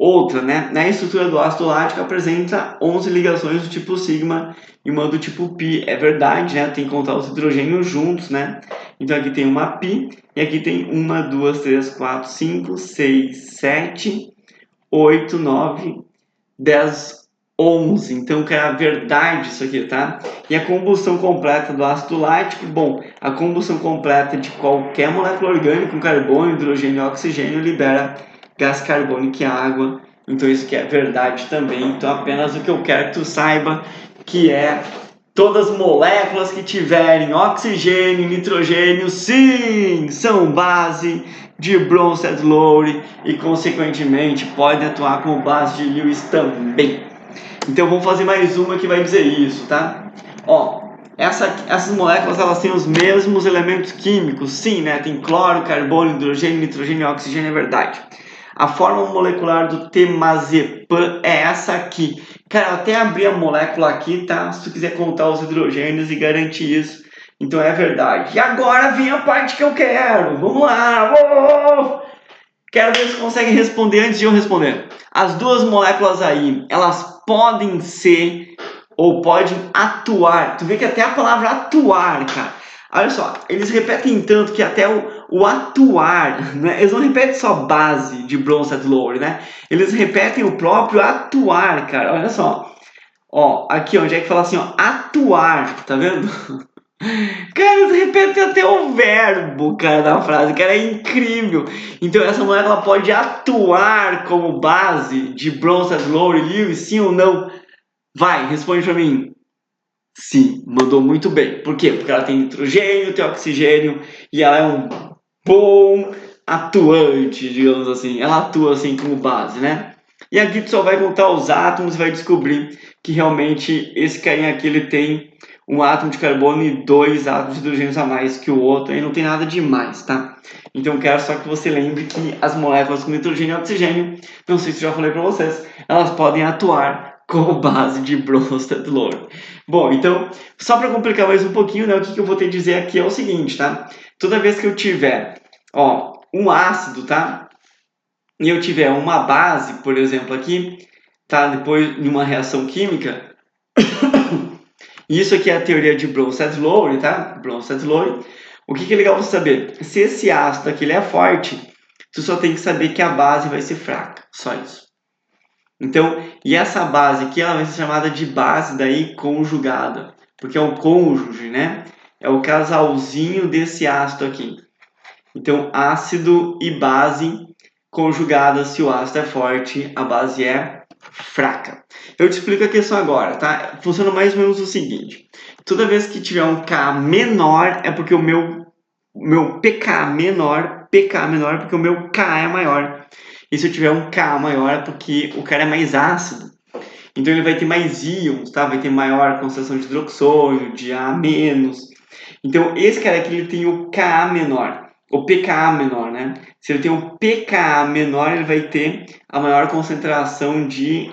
Outra, né? Na estrutura do ácido lático apresenta 11 ligações do tipo sigma e uma do tipo pi. É verdade, né? Tem que contar os hidrogênios juntos, né? Então aqui tem uma pi e aqui tem 1, 2, 3, 4, 5, 6, 7, 8, 9, 10, 11. Então, que é a verdade isso aqui, tá? E a combustão completa do ácido lático, bom, a combustão completa de qualquer molécula orgânica com carbono, hidrogênio e oxigênio libera gás carbônico e água. Então, isso aqui é verdade também. Então, apenas o que eu quero que tu saiba, que é todas as moléculas que tiverem oxigênio e nitrogênio, sim, são base de Bronsted-Lowry e, consequentemente, podem atuar como base de Lewis também. Então, vamos fazer mais uma que vai dizer isso, tá? Ó, essas moléculas, elas têm os mesmos elementos químicos, sim, né? Tem cloro, carbono, hidrogênio, nitrogênio e oxigênio, é verdade. A forma molecular do temazepam é essa aqui. Cara, eu até abri a molécula aqui, tá? Se tu quiser contar os hidrogênios e garantir isso. Então é verdade. E agora vem a parte que eu quero. Vamos lá. Uou! Quero ver se consegue responder antes de eu responder. As duas moléculas aí, elas podem ser ou podem atuar. Tu vê que até a palavra atuar, cara. Olha só, eles repetem tanto que até o atuar, né? Eles não repetem só base de Bronsted-Lowry, né? Eles repetem o próprio atuar, cara. Olha só. Ó, aqui onde é que fala assim, ó, atuar, tá vendo? Cara, eles repetem até o verbo, cara, da frase, cara, é incrível. Então essa molécula pode atuar como base de Bronsted-Lowry, Lewis, sim ou não? Vai, responde pra mim. Sim, mandou muito bem. Por quê? Porque ela tem nitrogênio, tem oxigênio e ela é um bom atuante, digamos assim. Ela atua assim como base, né? E aqui tu só vai contar os átomos e vai descobrir que realmente esse carinha aqui ele tem um átomo de carbono e dois átomos de hidrogênio a mais que o outro. Aí não tem nada demais, tá? Então eu quero só que você lembre que as moléculas com nitrogênio e oxigênio, não sei se eu já falei para vocês, elas podem atuar como base de Bronsted-Lowry. Bom, então, só para complicar mais um pouquinho, né, o que eu vou ter que dizer aqui é o seguinte, tá? Toda vez que eu tiver, ó, um ácido, tá? E eu tiver uma base, por exemplo, aqui, tá? Depois de uma reação química, isso aqui é a teoria de Bronsted-Lowry, tá? Bronsted-Lowry. O que é legal você saber? Se esse ácido aqui ele é forte, tu só tem que saber que a base vai ser fraca, só isso. Então, e essa base aqui, ela vai ser chamada de base daí conjugada, porque é o cônjuge, né? É o casalzinho desse ácido aqui. Então, ácido e base conjugada se o ácido é forte, a base é fraca. Eu te explico a questão agora, tá? Funciona mais ou menos o seguinte. Toda vez que tiver um K menor, é porque o meu PK menor é porque o meu K é maior. E se eu tiver um K maior é porque o cara é mais ácido. Então ele vai ter mais íons, tá? Vai ter maior concentração de hidroxônio, de A-. Então esse cara aqui ele tem o Ka menor, o pKa menor, né? Se ele tem um pKa menor, ele vai ter a maior concentração de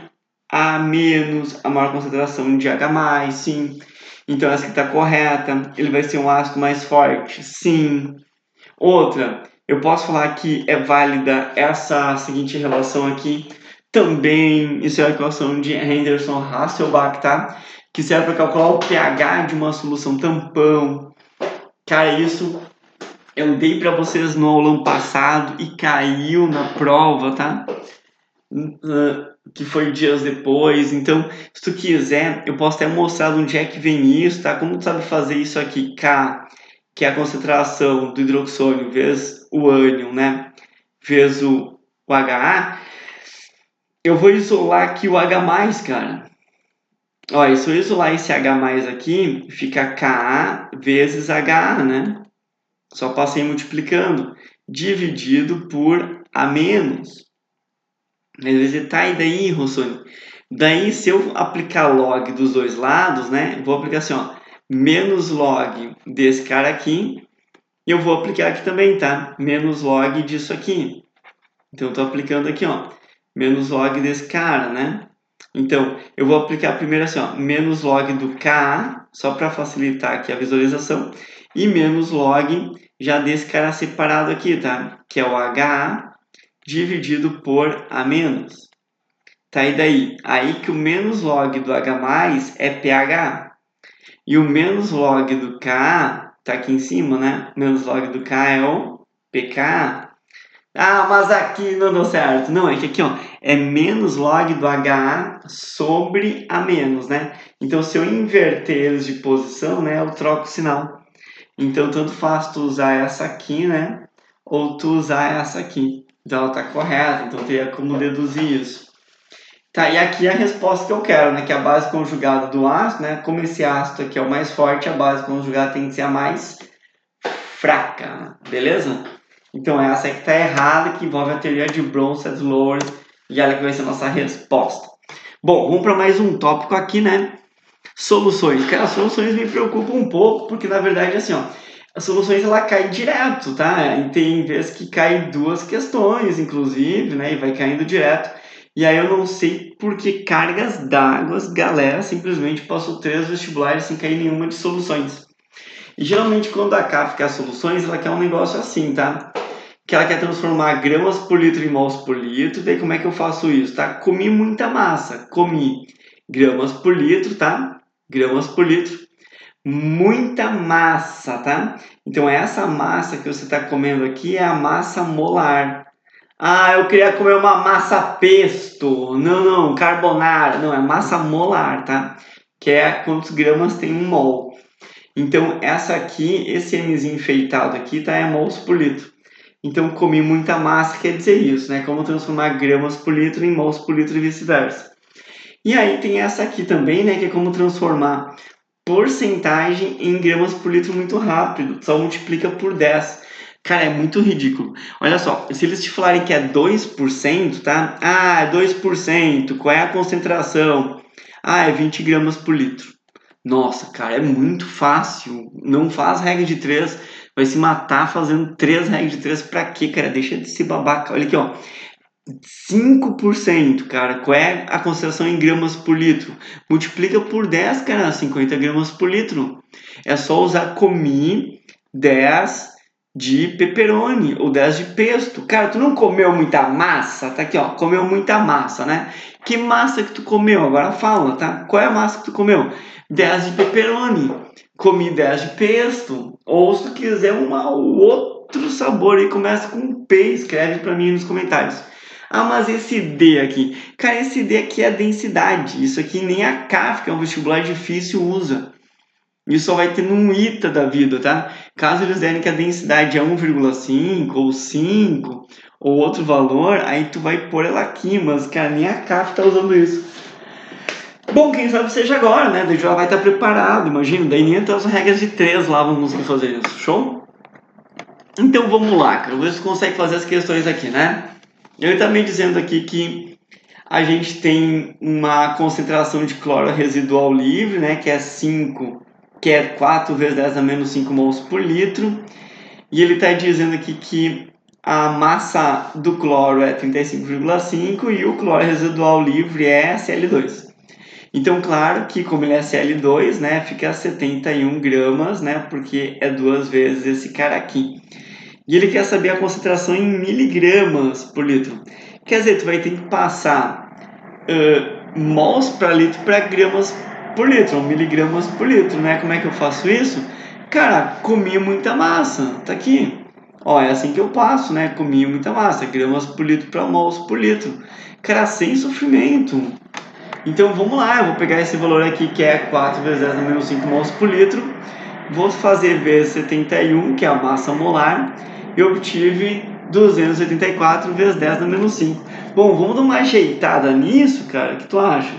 A-, a maior concentração de H+, sim. Então essa aqui está correta. Ele vai ser um ácido mais forte, sim. Outra, eu posso falar que é válida essa seguinte relação aqui. Também, isso é a equação de Henderson-Hasselbalch, tá? Que serve para calcular o pH de uma solução tampão. Cara, isso eu dei para vocês no aulão passado e caiu na prova, tá? Que foi dias depois. Então, se tu quiser, eu posso até mostrar de onde é que vem isso, tá? Como tu sabe fazer isso aqui, K, que é a concentração do hidroxônio vezes o ânion, né? Vezes o HA. Eu vou isolar aqui o H+, cara. Olha, se eu isolar esse H+ aqui, fica Ka vezes HA, né? Só passei multiplicando. Dividido por A-. Às vezes tá, e daí, Rossoni? Daí, se eu aplicar log dos dois lados, né? Vou aplicar assim, ó. Menos log desse cara aqui. E eu vou aplicar aqui também, tá? Menos log disso aqui. Então, eu tô aplicando aqui, ó. Menos log desse cara, né? Então, eu vou aplicar primeiro assim, ó, menos log do Ka, só para facilitar aqui a visualização, e menos log já desse cara separado aqui, tá? Que é o HA dividido por A-. Tá, e daí? Aí que o menos log do H+ é pH. E o menos log do Ka, tá aqui em cima, né? Menos log do Ka é o pK. Ah, mas aqui não deu certo. Não, é que aqui, ó, é menos log do HA sobre A-, né? Então, se eu inverter eles de posição, né, eu troco o sinal. Então, tanto faz tu usar essa aqui, né, ou tu usar essa aqui. Então, ela tá correta, então teria como deduzir isso. Tá, e aqui é a resposta que eu quero, né, que é a base conjugada do ácido, né, como esse ácido aqui é o mais forte, a base conjugada tem que ser a mais fraca, beleza? Então essa aqui está errada, que envolve a teoria de Bronsted-Lowry, e ela que vai ser a nossa resposta. Bom, vamos para mais um tópico aqui, né? Soluções. Cara, as soluções me preocupam um pouco, porque na verdade, assim, ó, as soluções ela cai direto, tá? E tem vezes que cai duas questões, inclusive, né? E vai caindo direto. E aí eu não sei por que cargas d'água, galera, simplesmente passou 3 vestibulares sem cair nenhuma de soluções. E geralmente quando a K quer soluções, ela quer um negócio assim, tá? Que ela quer transformar gramas por litro em mols por litro. Daí como é que eu faço isso, tá? Comi muita massa. Comi gramas por litro, tá? Gramas por litro. Muita massa, tá? Então essa massa que você está comendo aqui é a massa molar. Ah, eu queria comer uma massa pesto. Não, carbonara. Não, é massa molar, tá? Que é quantos gramas tem um mol. Então, essa aqui, esse Mzinho enfeitado aqui, tá? É mols por litro. Então, comi muita massa, quer dizer isso, né? Como transformar gramas por litro em mols por litro e vice-versa. E aí tem essa aqui também, né? Que é como transformar porcentagem em gramas por litro muito rápido. Só multiplica por 10. Cara, é muito ridículo. Olha só, se eles te falarem que é 2%, tá? Ah, é 2%. Qual é a concentração? Ah, é 20 gramas por litro. Nossa, cara, é muito fácil. Não faz regra de 3. Vai se matar fazendo 3 regras de 3 pra quê, cara? Deixa de ser babaca. Olha aqui, ó. 5%, cara. Qual é a concentração em gramas por litro? Multiplica por 10, cara. 50 gramas por litro. É só usar comi 10 de pepperoni ou 10 de pesto. Cara, tu não comeu muita massa? Tá aqui, ó. Comeu muita massa, né? Que massa que tu comeu? Agora fala, tá? Qual é a massa que tu comeu? 10 de pepperoni. Comi 10 de pesto. Ou se tu quiser um outro sabor aí, começa com P. Escreve pra mim nos comentários. Ah, mas esse D aqui. Cara, esse D aqui é a densidade. Isso aqui nem a CAF, que é um vestibular difícil, usa. Isso só vai ter num ITA da vida, tá? Caso eles derem que a densidade é 1,5 ou 5 ou outro valor, aí tu vai pôr ela aqui, mas cara, nem a CAF tá usando isso. Bom, quem sabe seja agora, né? Daí já vai estar preparado, imagina. Daí nem até as regras de 3 lá vamos conseguir fazer isso. Show? Então vamos lá, cara. Vamos ver se tu consegue fazer as questões aqui, né? Ele está me dizendo aqui que a gente tem uma concentração de cloro residual livre, né? Que é 5, que é 4 vezes 10 a menos 5 mols por litro. E ele está dizendo aqui que a massa do cloro é 35,5 e o cloro residual livre é Cl2. Então, claro que como ele é Cl2, né, fica 71 gramas, né, porque é 2 vezes esse cara aqui. E ele quer saber a concentração em miligramas por litro. Quer dizer, tu vai ter que passar mols para litro para gramas por litro, ou miligramas por litro, né? Como é que eu faço isso? Cara, comi muita massa, tá aqui. Ó, é assim que eu passo, né? Comi muita massa, gramas por litro para mols por litro. Cara, sem sofrimento. Então vamos lá, eu vou pegar esse valor aqui que é 4 vezes 10 a menos 5 mols por litro, vou fazer vezes 71, que é a massa molar, e obtive 284 vezes 10 a menos 5. Bom, vamos dar uma ajeitada nisso, cara, o que tu acha?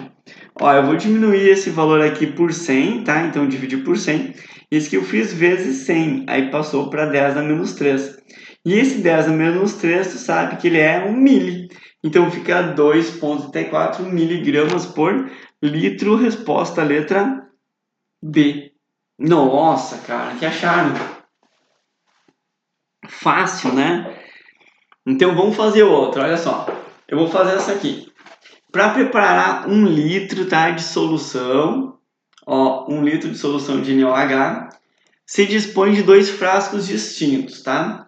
Ó, eu vou diminuir esse valor aqui por 100, tá? Então dividir por 100, esse que eu fiz vezes 100, aí passou para 10 a menos 3. E esse 10 a menos 3, tu sabe que ele é 1 mili. Então fica 2,34 miligramas por litro, resposta letra B. Nossa, cara, que acharam? Fácil, né? Então vamos fazer outra, olha só. Eu vou fazer essa aqui. Para preparar 1 litro, tá, de solução, ó, 1 litro de solução de NaOH, se dispõe de 2 frascos distintos, tá?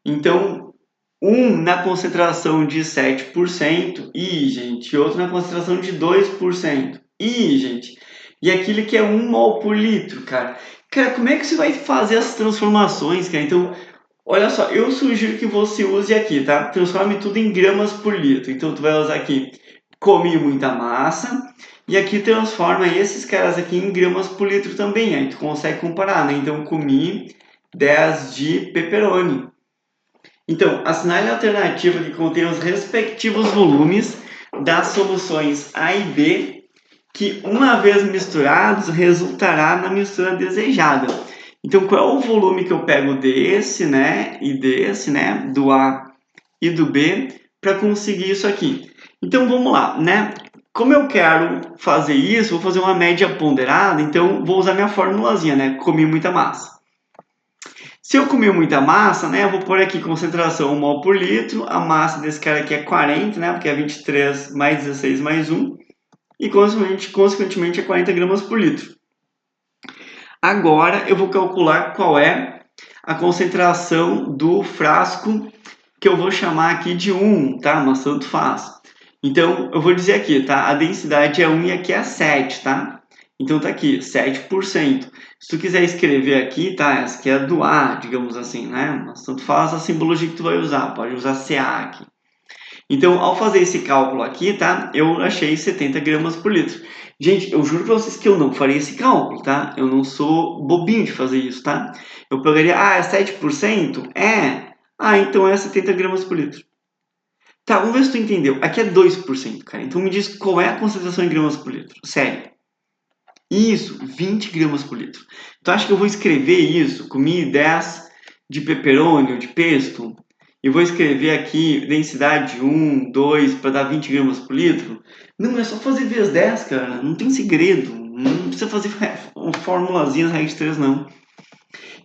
Então, um na concentração de 7%, gente, outro na concentração de 2%, gente. E aquele que é 1 mol por litro, cara. Cara, como é que você vai fazer essas transformações, cara? Então, olha só, eu sugiro que você use aqui, tá? Transforme tudo em gramas por litro. Então, tu vai usar aqui, comi muita massa, e aqui transforma esses caras aqui em gramas por litro também. Aí tu consegue comparar, né? Então, comi 10 de pepperoni. Então, assinale a alternativa que contém os respectivos volumes das soluções A e B, que uma vez misturados resultará na mistura desejada. Então, qual é o volume que eu pego desse, né, e desse, né, do A e do B, para conseguir isso aqui? Então, vamos lá, né? Como eu quero fazer isso, vou fazer uma média ponderada, então vou usar minha formulazinha, né? Comi muita massa. Se eu comer muita massa, né, eu vou pôr aqui concentração 1 mol por litro, a massa desse cara aqui é 40, né, porque é 23 mais 16 mais 1, e consequentemente é 40 gramas por litro. Agora eu vou calcular qual é a concentração do frasco que eu vou chamar aqui de 1, tá, mas tanto faz. Então eu vou dizer aqui, tá, a densidade é 1 e aqui é 7, tá? Então tá aqui, 7%. Se tu quiser escrever aqui, tá? Essa aqui é do A, digamos assim, né? Mas tanto faz a simbologia que tu vai usar. Pode usar CA aqui. Então, ao fazer esse cálculo aqui, tá? Eu achei 70 gramas por litro. Gente, eu juro pra vocês que eu não farei esse cálculo, tá? Eu não sou bobinho de fazer isso, tá? Eu pegaria, é 7%? É. Então é 70 gramas por litro. Tá, vamos ver se tu entendeu. Aqui é 2%, cara. Então me diz qual é a concentração em gramas por litro. Sério. Isso, 20 gramas por litro. Então acho que eu vou escrever isso, comi 10 de pepperoni ou de pesto, e vou escrever aqui densidade 1, 2, para dar 20 gramas por litro. Não, é só fazer vezes 10, cara, não tem segredo, não precisa fazer formulazinhas regra de 3, não.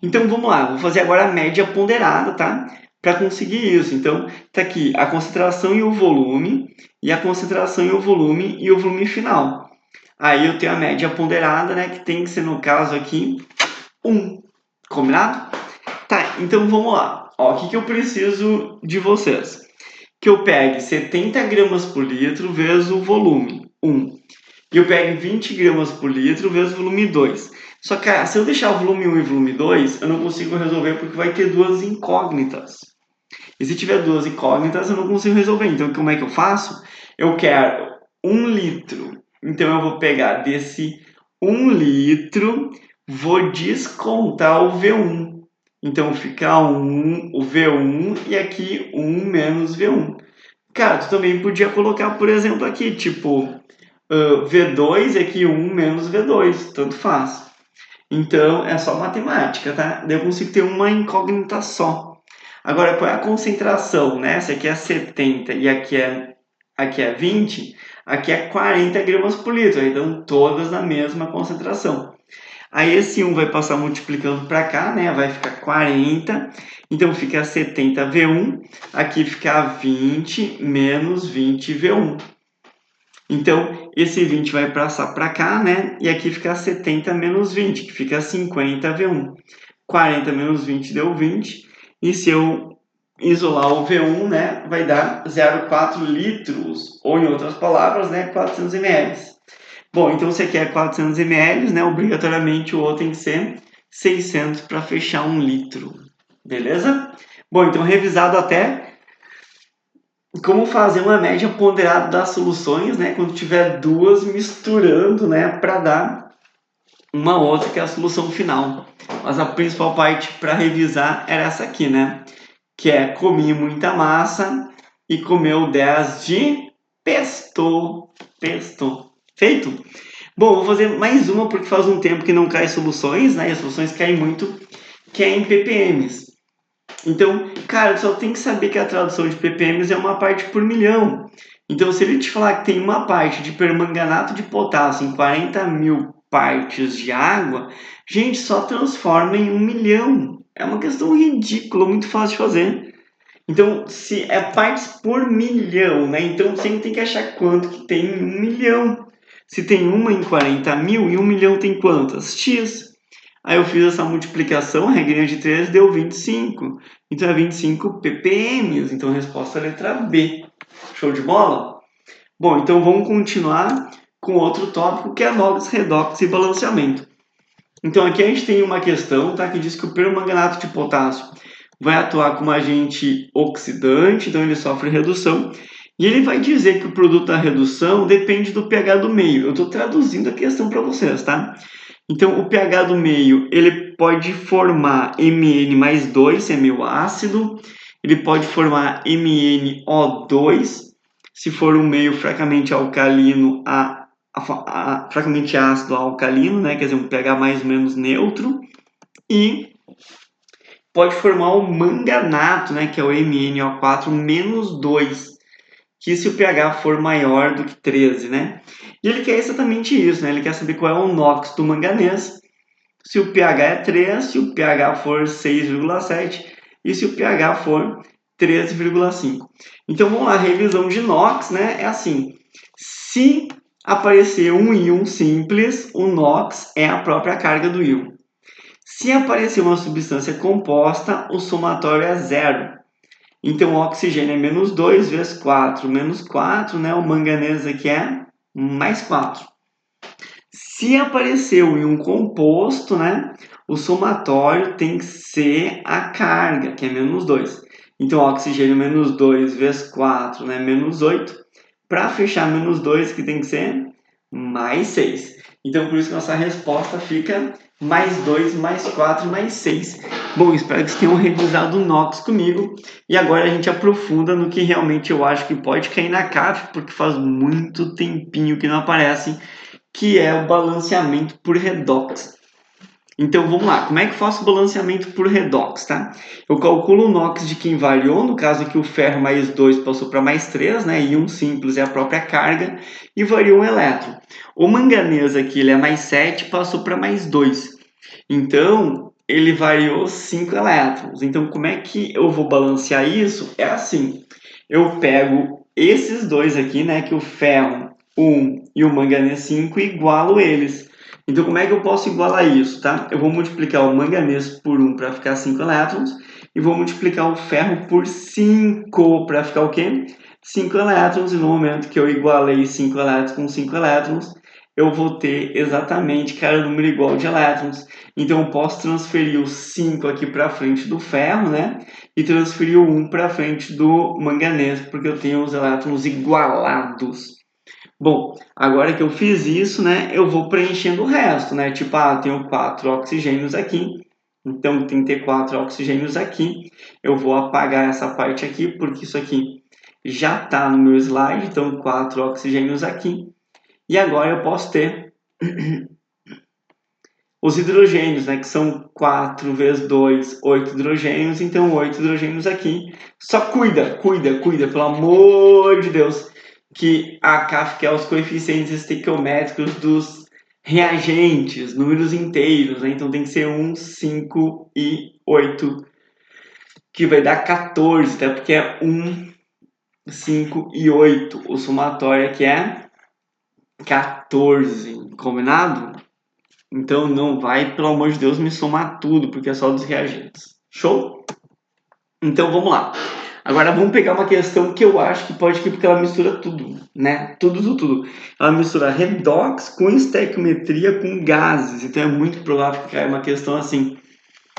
Então vamos lá, vou fazer agora a média ponderada, tá? Para conseguir isso. Então tá aqui a concentração e o volume, e a concentração e o volume final. Aí eu tenho a média ponderada, né? Que tem que ser, no caso aqui, 1. Combinado? Tá, então vamos lá. Ó, o que eu preciso de vocês? Que eu pegue 70 gramas por litro vezes o volume, 1. E eu pegue 20 gramas por litro vezes o volume 2. Só que, se eu deixar o volume 1 e o volume 2, eu não consigo resolver porque vai ter duas incógnitas. E se tiver duas incógnitas, eu não consigo resolver. Então, como é que eu faço? Eu quero 1 litro. Então, eu vou pegar desse 1 litro, vou descontar o V1. Então fica o V1 e aqui 1 menos V1. Cara, tu também podia colocar, por exemplo, aqui, tipo, V2 e aqui 1 menos V2, tanto faz. Então, é só matemática, tá? Daí eu consigo ter uma incógnita só. Agora, qual é a concentração, né? Se aqui é 70 e aqui é 20, aqui é 40 gramas por litro. Então, todas na mesma concentração. Aí, esse 1 vai passar multiplicando para cá, né? Vai ficar 40. Então, fica 70 V1. Aqui fica 20 menos 20 V1. Então, esse 20 vai passar para cá, né? E aqui fica 70 menos 20, que fica 50 V1. 40 menos 20 deu 20. E se eu isolar o V1, né, vai dar 0,4 litros. Ou, em outras palavras, né, 400 ml. Bom, então se aqui é 400 ml, né, obrigatoriamente o outro tem que ser 600 para fechar 1 litro. Beleza? Bom, então revisado até como fazer uma média ponderada das soluções, né, quando tiver duas misturando, né, para dar uma outra que é a solução final. Mas a principal parte para revisar era essa aqui, né, que é comi muita massa e comeu 10 de pesto. Feito? Bom, vou fazer mais uma porque faz um tempo que não cai soluções, né, e as soluções caem muito, que é em ppms. Então, cara, só tem que saber que a tradução de ppm é uma parte por milhão. Então, se ele te falar que tem uma parte de permanganato de potássio em 40 mil partes de água, gente, só transforma em 1 milhão. É uma questão ridícula, muito fácil de fazer. Então, se é partes por milhão, né? Então, sempre tem que achar quanto que tem em 1 milhão. Se tem uma em 40 mil, e 1 milhão tem quantas? X. Aí eu fiz essa multiplicação, a regrinha de 3 deu 25. Então é 25 ppm. Então a resposta é a letra B. Show de bola? Bom, então vamos continuar com outro tópico que é NOx, redox e balanceamento. Então aqui a gente tem uma questão, tá, que diz que o permanganato de potássio vai atuar como agente oxidante, então ele sofre redução. E ele vai dizer que o produto da redução depende do pH do meio. Eu estou traduzindo a questão para vocês, tá? Então, o pH do meio, ele pode formar Mn+2, se é meio ácido. Ele pode formar MnO2, se for um meio fracamente alcalino, fracamente ácido a alcalino, né? Quer dizer, um pH mais ou menos neutro. E pode formar o manganato, né? Que é o MnO4-2, que se o pH for maior do que 13, né? E ele quer exatamente isso, né? Ele quer saber qual é o NOx do manganês, se o pH é 3, se o pH for 6,7 e se o pH for 13,5. Então vamos lá, revisão de NOx, né? É assim, se aparecer um íon simples, o NOx é a própria carga do íon. Se aparecer uma substância composta, o somatório é 0. Então, o oxigênio é menos 2 vezes 4, menos 4, né? O manganês aqui é mais 4. Se aparecer um íon composto, né? O somatório tem que ser a carga, que é menos 2. Então, o oxigênio menos 2 vezes 4, né? Menos 8. Para fechar menos 2, que tem que ser mais 6. Então, por isso que nossa resposta fica mais 2, mais 4, mais 6. Bom, espero que vocês tenham revisado o NOx comigo. E agora a gente aprofunda no que realmente eu acho que pode cair na CAF, porque faz muito tempinho que não aparece, que é o balanceamento por redox. Então vamos lá, como é que eu faço o balanceamento por redox, tá? Eu calculo o NOx de quem variou, no caso aqui o ferro mais 2 passou para mais 3, né? E um simples é a própria carga, e variou um elétron. O manganês aqui ele é mais 7, passou para mais 2. Então ele variou 5 elétrons. Então como é que eu vou balancear isso? É assim, eu pego esses dois aqui, né? Que o ferro 1 e o manganês 5 e igualo eles. Então, como é que eu posso igualar isso, tá? Eu vou multiplicar o manganês por 1 para ficar 5 elétrons e vou multiplicar o ferro por 5 para ficar o quê? 5 elétrons, e no momento que eu igualei 5 elétrons com 5 elétrons, eu vou ter exatamente cada número igual de elétrons. Então, eu posso transferir o 5 aqui para frente do ferro, né? E transferir o 1 para frente do manganês, porque eu tenho os elétrons igualados. Bom, agora que eu fiz isso, né, eu vou preenchendo o resto, né? Tipo, eu tenho 4 oxigênios aqui, então tem que ter 4 oxigênios aqui. Eu vou apagar essa parte aqui, porque isso aqui já está no meu slide, então 4 oxigênios aqui. E agora eu posso ter os hidrogênios, né, que são 4 vezes 2, 8 hidrogênios, então 8 hidrogênios aqui. Só cuida, pelo amor de Deus, que a CAF quer os coeficientes estequiométricos dos reagentes, números inteiros, né? Então tem que ser 1, 5 e 8, que vai dar 14, tá? Porque é 1, 5 e 8. O somatório aqui é 14, combinado? Então não vai, pelo amor de Deus, me somar tudo, porque é só dos reagentes. Show? Então vamos lá. Agora vamos pegar uma questão que eu acho que pode ir, porque ela mistura tudo, né? Tudo. Ela mistura redox com estequiometria com gases. Então é muito provável que caia uma questão assim.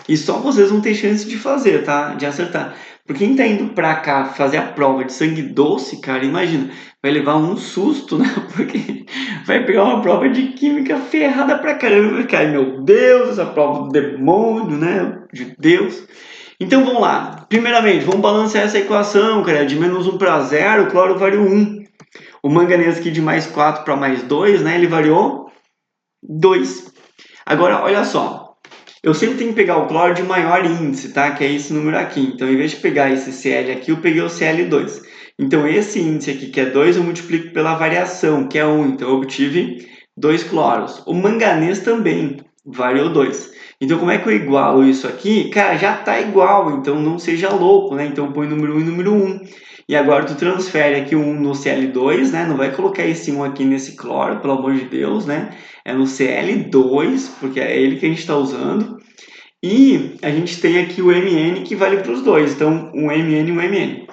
E só vocês vão ter chance de fazer, tá? De acertar. Porque quem tá indo pra cá fazer a prova de sangue doce, cara, imagina, vai levar um susto, né? Porque vai pegar uma prova de química ferrada pra caramba. Vai ficar, meu Deus, essa prova do demônio, né? De Deus. Então vamos lá. Primeiramente, vamos balancear essa equação, cara. De menos 1 para 0, o cloro variou 1. O manganês aqui de mais 4 para mais 2, né? Ele variou 2. Agora, olha só. Eu sempre tenho que pegar o cloro de maior índice, tá? Que é esse número aqui. Então, em vez de pegar esse Cl aqui, eu peguei o Cl2. Então, esse índice aqui, que é 2, eu multiplico pela variação, que é 1. Então, eu obtive 2 cloros. O manganês também variou 2. Então, como é que eu igualo isso aqui? Cara, já tá igual, então não seja louco, né? Então, põe número 1 e número 1. E agora tu transfere aqui o 1 no Cl2, né? Não vai colocar esse 1 aqui nesse cloro, pelo amor de Deus, né? É no Cl2, porque é ele que a gente está usando. E a gente tem aqui o Mn que vale para os dois, então um Mn e um Mn.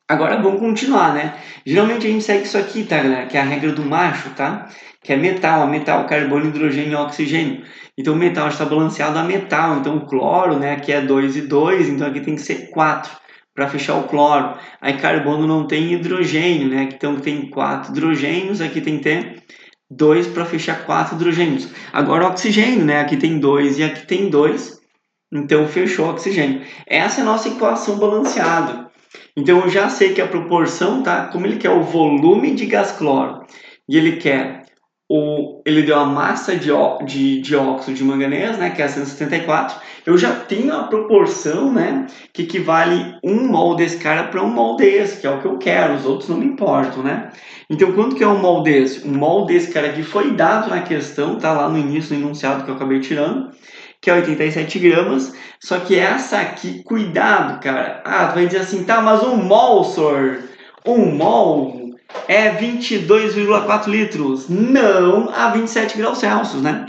Agora vamos continuar, né? Geralmente a gente segue isso aqui, tá, galera? Que é a regra do macho, tá? Que é metal, carbono, hidrogênio e oxigênio. Então o metal está balanceado a metal, então o cloro, né? Aqui é 2 e 2, então aqui tem que ser 4 para fechar o cloro. Aí carbono não tem hidrogênio, né? Então tem 4 hidrogênios, aqui tem que ter 2 para fechar 4 hidrogênios. Agora oxigênio, né? Aqui tem 2 e aqui tem 2, então fechou o oxigênio. Essa é a nossa equação balanceada. Então eu já sei que a proporção, tá? Como ele quer o volume de gás cloro e ele quer ele deu a massa de dióxido de manganês, né, que é 174, eu já tenho a proporção, né, que equivale 1 mol desse cara para 1 mol desse, que é o que eu quero, os outros não me importam, né? Então, quanto que é 1 mol desse? 1 mol desse cara aqui foi dado na questão, tá lá no início, no enunciado que eu acabei tirando, que é 87 gramas, só que essa aqui, cuidado, cara. Tu vai dizer assim, tá, mas 1 mol, senhor, 1 mol é 22,4 litros, não a 27 graus Celsius, né?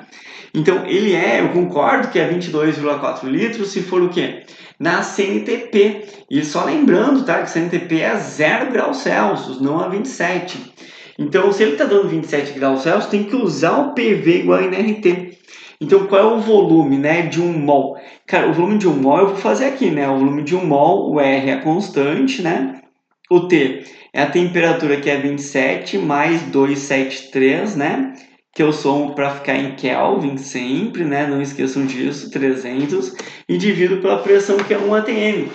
Então, eu concordo que é 22,4 litros se for o quê? Na CNTP. E só lembrando, tá, que CNTP é 0 graus Celsius, não a 27. Então, se ele está dando 27 graus Celsius, tem que usar o PV igual a NRT. Então, qual é o volume, né, de 1 mol? Cara, o volume de 1 mol eu vou fazer aqui, né? O volume de 1 mol, o R é constante, né? O T é a temperatura, que é 27 mais 273, né? Que eu somo para ficar em Kelvin sempre, né? Não esqueçam disso, 300. E divido pela pressão, que é 1 atm.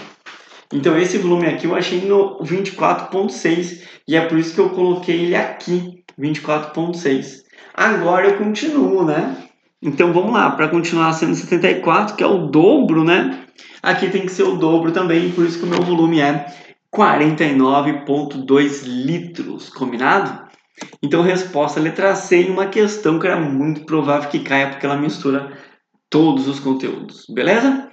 Então esse volume aqui eu achei no 24,6. E é por isso que eu coloquei ele aqui, 24,6. Agora eu continuo, né? Então vamos lá, para continuar sendo 74, que é o dobro, né? Aqui tem que ser o dobro também, por isso que o meu volume é 49,2 litros, combinado? Então, resposta letra C em uma questão que era muito provável que caia, porque ela mistura todos os conteúdos, beleza?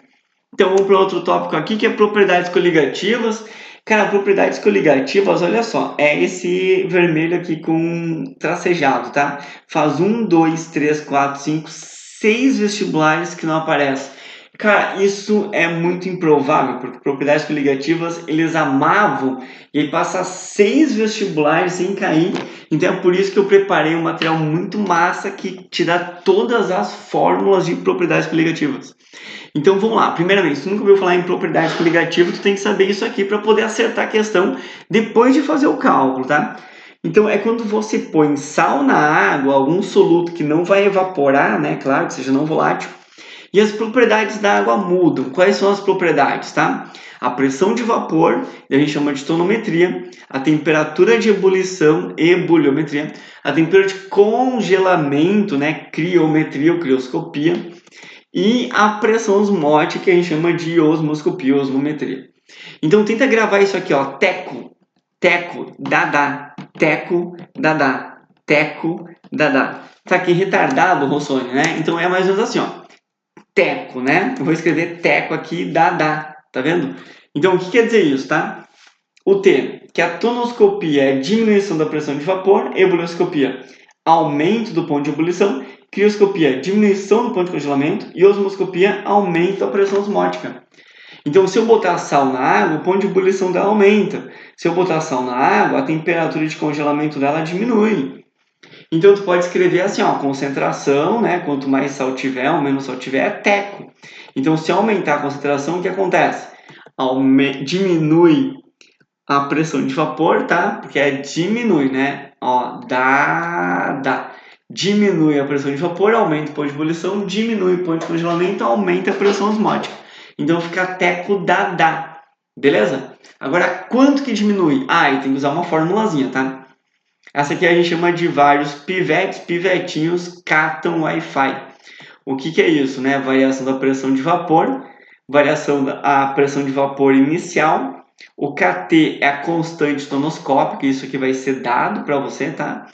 Então, vamos para outro tópico aqui, que é propriedades coligativas. Cara, propriedades coligativas, olha só, é esse vermelho aqui com tracejado, tá? Faz 1, 2, 3, 4, 5, 6 vestibulares que não aparecem. Cara, isso é muito improvável, porque propriedades coligativas eles amavam e aí passa 6 vestibulares sem cair. Então é por isso que eu preparei um material muito massa que te dá todas as fórmulas de propriedades coligativas. Então vamos lá, primeiramente, se tu nunca ouviu falar em propriedades coligativas, tu tem que saber isso aqui para poder acertar a questão depois de fazer o cálculo, tá? Então, é quando você põe sal na água, algum soluto que não vai evaporar, né? Claro, que seja não volátil, e as propriedades da água mudam. Quais são as propriedades, tá? A pressão de vapor, a gente chama de tonometria, a temperatura de ebulição e buliometria, a temperatura de congelamento, né? Criometria ou crioscopia, e a pressão osmótica, que a gente chama de osmoscopia ou osmometria. Então, tenta gravar isso aqui, ó. Teco, teco, dadá, teco, dadá, teco, dadá. Tá aqui retardado, Rossoni, né? Então, é mais ou menos assim, ó. Teco, né? Eu vou escrever teco aqui, dadá. Tá vendo? Então, o que quer dizer isso, tá? O T, que a tonoscopia é diminuição da pressão de vapor, ebulioscopia, aumento do ponto de ebulição, crioscopia, diminuição do ponto de congelamento e osmoscopia, aumento da pressão osmótica. Então, se eu botar sal na água, o ponto de ebulição dela aumenta. Se eu botar sal na água, a temperatura de congelamento dela diminui. Então, tu pode escrever assim, ó, concentração, né? Quanto mais sal tiver, ou menos sal tiver, é teco. Então, se aumentar a concentração, o que acontece? Diminui a pressão de vapor, tá? Porque diminui, né? Ó, dá. Diminui a pressão de vapor, aumenta o ponto de ebulição, diminui o ponto de congelamento, aumenta a pressão osmótica. Então fica teco dá. Beleza? Agora, quanto que diminui? Ah, e tem que usar uma formulazinha, tá? Essa aqui a gente chama de vários pivetes, pivetinhos, catam Wi-Fi. O que é isso, né? Variação da pressão de vapor, variação da pressão de vapor inicial. O KT é a constante tonoscópica, isso aqui vai ser dado para você, tá?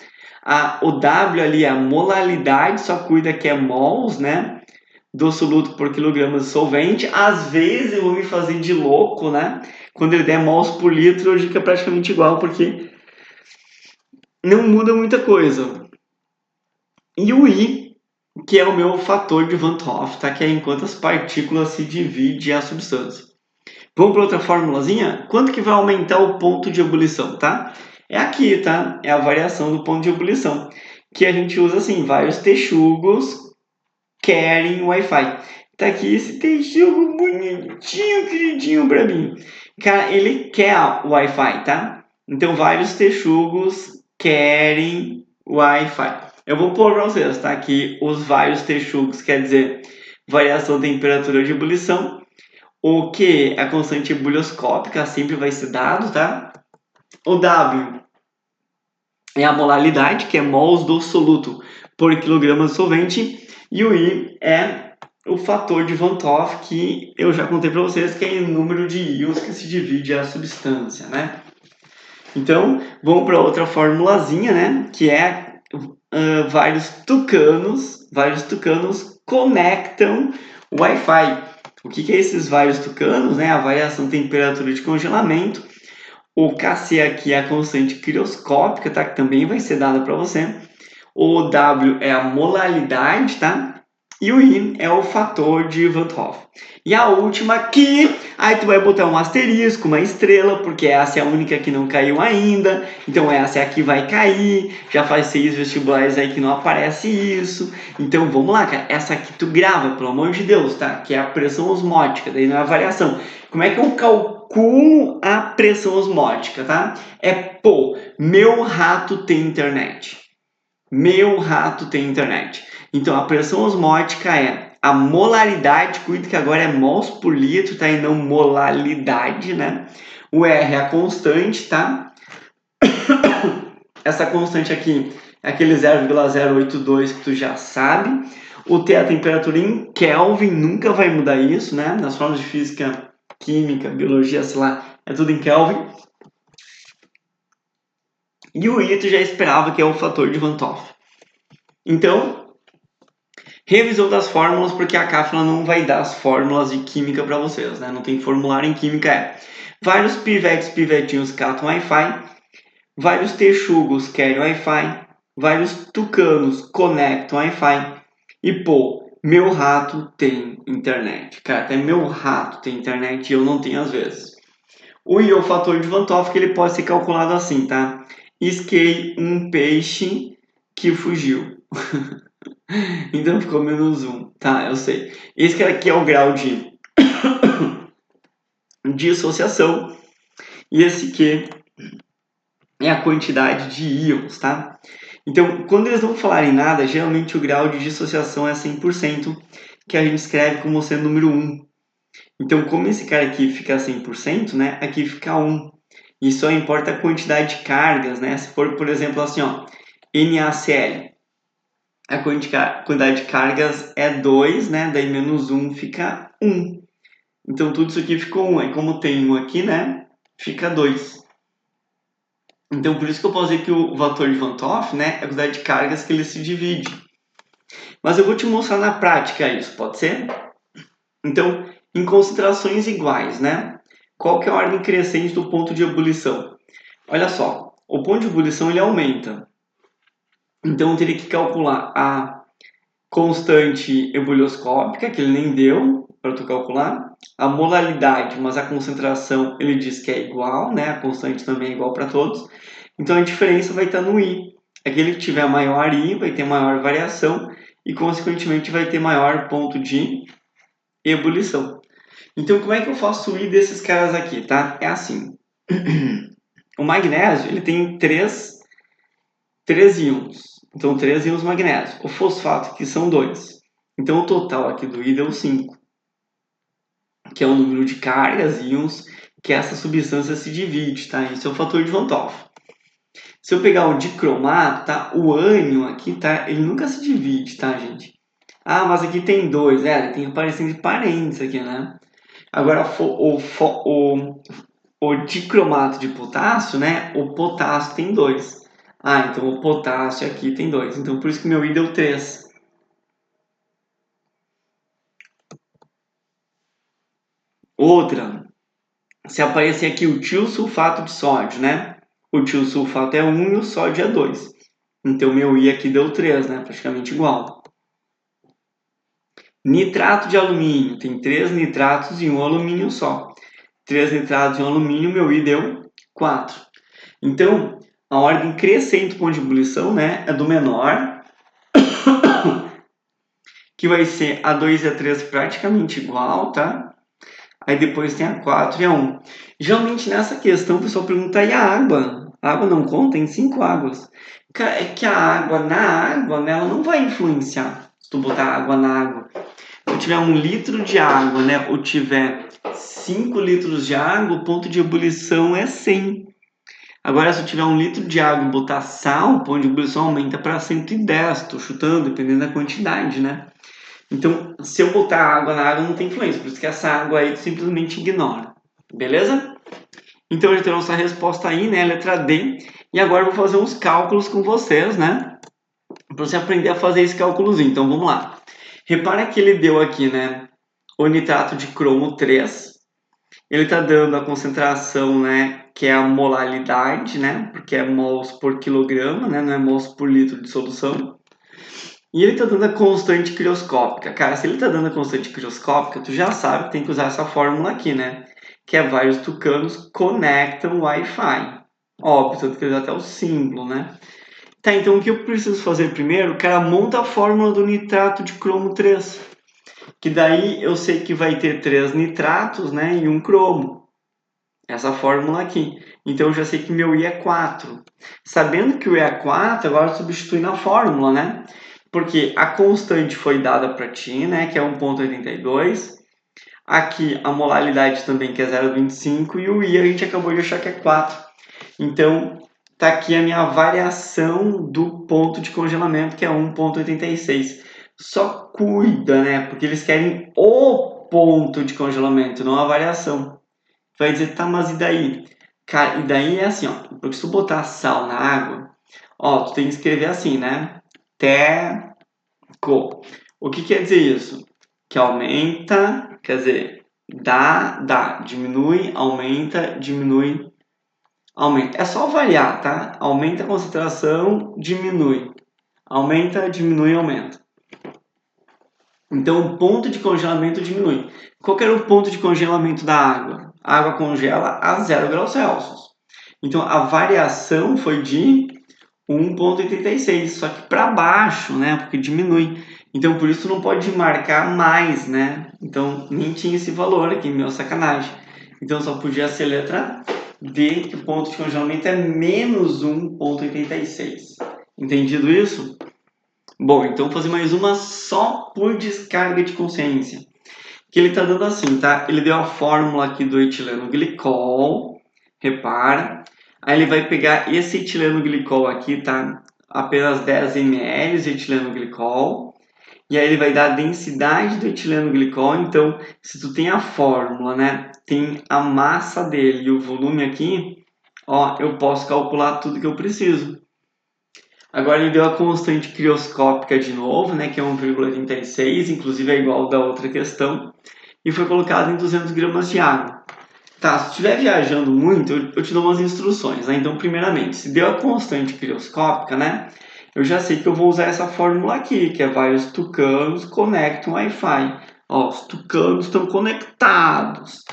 O W ali é a molalidade, só cuida que é mols, né? Do soluto por quilograma de solvente. Às vezes eu vou me fazer de louco, né? Quando ele der mols por litro, eu digo que é praticamente igual, porque não muda muita coisa. E o I, que é o meu fator de Van 't Hoff, tá? Que é enquanto as partículas se dividem a substância. Vamos para outra formulazinha? Quanto que vai aumentar o ponto de ebulição, tá? É aqui, tá? É a variação do ponto de ebulição. Que a gente usa assim, vários texugos querem Wi-Fi. Tá aqui esse texugo bonitinho, queridinho pra mim. Cara, ele quer Wi-Fi, tá? Então, vários texugos querem Wi-Fi. Eu vou pôr para vocês, tá? Que os vários texugos quer dizer variação da temperatura de ebulição. O Q, a constante ebulioscópica, sempre vai ser dado, tá? O W é a molalidade, que é mols do soluto por quilograma de solvente. E o I é o fator de Van 't Hoff, que eu já contei para vocês, que é o número de íons que se divide a substância, né? Então, vamos para outra formulazinha, né? Que é vários tucanos conectam o Wi-Fi. O que é esses vários tucanos, né? A variação de temperatura de congelamento. O Kc aqui é a constante crioscópica, tá? Que também vai ser dada para você. O W é a molalidade, tá? E o I é o fator de Van 't Hoff. E a última aqui, aí tu vai botar um asterisco, uma estrela, porque essa é a única que não caiu ainda. Então essa é a que vai cair. Já faz 6 vestibulares aí que não aparece isso. Então vamos lá, cara. Essa aqui tu grava, pelo amor de Deus, tá? Que é a pressão osmótica, daí não é a variação. Como é que eu calculo a pressão osmótica, tá? Meu rato tem internet. Meu rato tem internet. Então, a pressão osmótica é a molaridade, cuida que agora é mols por litro, tá? E não molalidade, né? O R é a constante, tá? Essa constante aqui é aquele 0,082 que tu já sabe. O T é a temperatura em Kelvin, nunca vai mudar isso, né? Nas formas de física, química, biologia, sei lá, é tudo em Kelvin. E o I tu já esperava, que é o fator de Van 't Hoff. Então, revisão das fórmulas, porque a cápsula não vai dar as fórmulas de química para vocês, né? Não tem formulário em química, vários pivetes, pivetinhos catam Wi-Fi, vários texugos querem Wi-Fi, vários tucanos conectam Wi-Fi e, meu rato tem internet. Cara, até meu rato tem internet e eu não tenho às vezes. O I é o fator de Van 't Hoff, que ele pode ser calculado assim, tá? Isquei um peixe que fugiu. Então ficou -1, tá? Eu sei. Esse aqui é o grau de dissociação. E esse Q é a quantidade de íons, tá? Então, quando eles não falarem nada, geralmente o grau de dissociação é 100%, que a gente escreve como sendo número 1. Então, como esse cara aqui fica 100%, né, aqui fica 1. E só importa a quantidade de cargas, né? Se for, por exemplo, assim, ó, NaCl, a quantidade de cargas é 2, né? Daí menos 1 fica 1. Então, tudo isso aqui ficou 1. E como tem 1 aqui, né, fica 2. Então, por isso que eu posso dizer que o fator de Van 't Hoff, né, é a quantidade de cargas que ele se divide. Mas eu vou te mostrar na prática isso, pode ser? Então, em concentrações iguais, né? Qual que é a ordem crescente do ponto de ebulição? Olha só, o ponto de ebulição ele aumenta. Então, eu teria que calcular a constante ebulioscópica, que ele nem deu para tu calcular, a molaridade, mas a concentração ele diz que é igual, né? A constante também é igual para todos. Então, a diferença vai estar no I. Aquele que tiver maior I vai ter maior variação e, consequentemente, vai ter maior ponto de ebulição. Então, como é que eu faço o I desses caras aqui, tá? É assim. O magnésio, ele tem três íons. Então, 3 íons magnésio. O fosfato aqui são 2. Então, o total aqui do I deu 5. Que é o número de cargas, íons, que essa substância se divide, tá? Esse é o fator de Van 't Hoff. Se eu pegar o dicromato, tá? O ânion aqui, tá? Ele nunca se divide, tá, gente? Ah, mas aqui tem 2. Ele tem aparecendo de parênteses aqui, né? Agora, o dicromato de potássio, né? O potássio tem 2. Ah, então o potássio aqui tem 2. Então, por isso que meu I deu 3. Outra, se aparecer aqui o tiosulfato de sódio, né? O tiosulfato é 1 e o sódio é 2. Então, meu I aqui deu 3, né? Praticamente igual. Nitrato de alumínio. Tem 3 nitratos e 1 alumínio só. 3 nitratos e 1 alumínio, meu I deu 4. Então, a ordem crescente do ponto de ebulição, né? É do menor, que vai ser A2 e A3 praticamente igual, tá? Aí depois tem A4 e A1. Geralmente nessa questão o pessoal pergunta, e a água? A água não conta? Tem 5 águas. É que a água, na água, né, ela não vai influenciar se tu botar água na água. Se eu tiver 1 litro de água, né, ou tiver 5 litros de água, o ponto de ebulição é 100. Agora, se eu tiver 1 litro de água e botar sal, o ponto de ebulição aumenta para 110. Estou chutando, dependendo da quantidade, né? Então, se eu botar água na água, não tem influência. Por isso que essa água aí tu simplesmente ignora. Beleza? Então, já temos nossa resposta aí, né? Letra D. E agora eu vou fazer uns cálculos com vocês, né? Para você aprender a fazer esse cálculozinho. Então, vamos lá. Repara que ele deu aqui, né? O nitrato de cromo 3. Ele está dando a concentração, né? Que é a molaridade, né? Porque é mols por quilograma, né? Não é mols por litro de solução. E ele está dando a constante crioscópica. Cara, se ele está dando a constante crioscópica, tu já sabe que tem que usar essa fórmula aqui, né? Que é vários tucanos conectam Wi-Fi. Óbvio, tanto que ele dá até o símbolo, né? Tá, então o que eu preciso fazer primeiro? Cara, monta a fórmula do nitrato de cromo 3. Que daí eu sei que vai ter 3 nitratos, né? E 1 cromo. Essa fórmula aqui. Então eu já sei que meu I é 4. Sabendo que o I é 4, agora eu substitui na fórmula, né? Porque a constante foi dada para ti, né? Que é 1,82. Aqui a molaridade também, que é 0,25. E o I a gente acabou de achar que é 4. Então, tá aqui a minha variação do ponto de congelamento, que é 1,86. Só cuida, né? Porque eles querem o ponto de congelamento, não a variação. Vai dizer, tá, mas e daí? Cara, e daí é assim, ó. Porque se tu botar sal na água, ó, tu tem que escrever assim, né? Teco. O que quer dizer isso? Que aumenta, quer dizer, dá, diminui, aumenta, diminui, aumenta. É só variar, tá? Aumenta a concentração, diminui. Aumenta, diminui, aumenta. Então, o ponto de congelamento diminui. Qual que era o ponto de congelamento da água? A água congela a 0 graus Celsius. Então, a variação foi de 1,86, só que para baixo, né? Porque diminui. Então, por isso não pode marcar mais, né? Então, nem tinha esse valor aqui, meu sacanagem. Então, só podia ser letra D, que o ponto de congelamento é menos 1,86. Entendido isso? Bom, então vou fazer mais uma só por descarga de consciência. Que ele está dando assim, tá? Ele deu a fórmula aqui do etileno glicol, repara. Aí ele vai pegar esse etileno glicol aqui, tá? Apenas 10 ml de etileno glicol. E aí ele vai dar a densidade do etileno glicol. Então, se tu tem a fórmula, né? Tem a massa dele e o volume aqui, ó, eu posso calcular tudo que eu preciso. Agora ele deu a constante crioscópica de novo, né? Que é 1,36, inclusive é igual da outra questão. E foi colocado em 200 gramas de água. Tá, se estiver viajando muito, eu te dou umas instruções, né? Então, primeiramente, se deu a constante crioscópica, né? Eu já sei que eu vou usar essa fórmula aqui, que é vários tucanos conectam Wi-Fi. Ó, os tucanos estão conectados.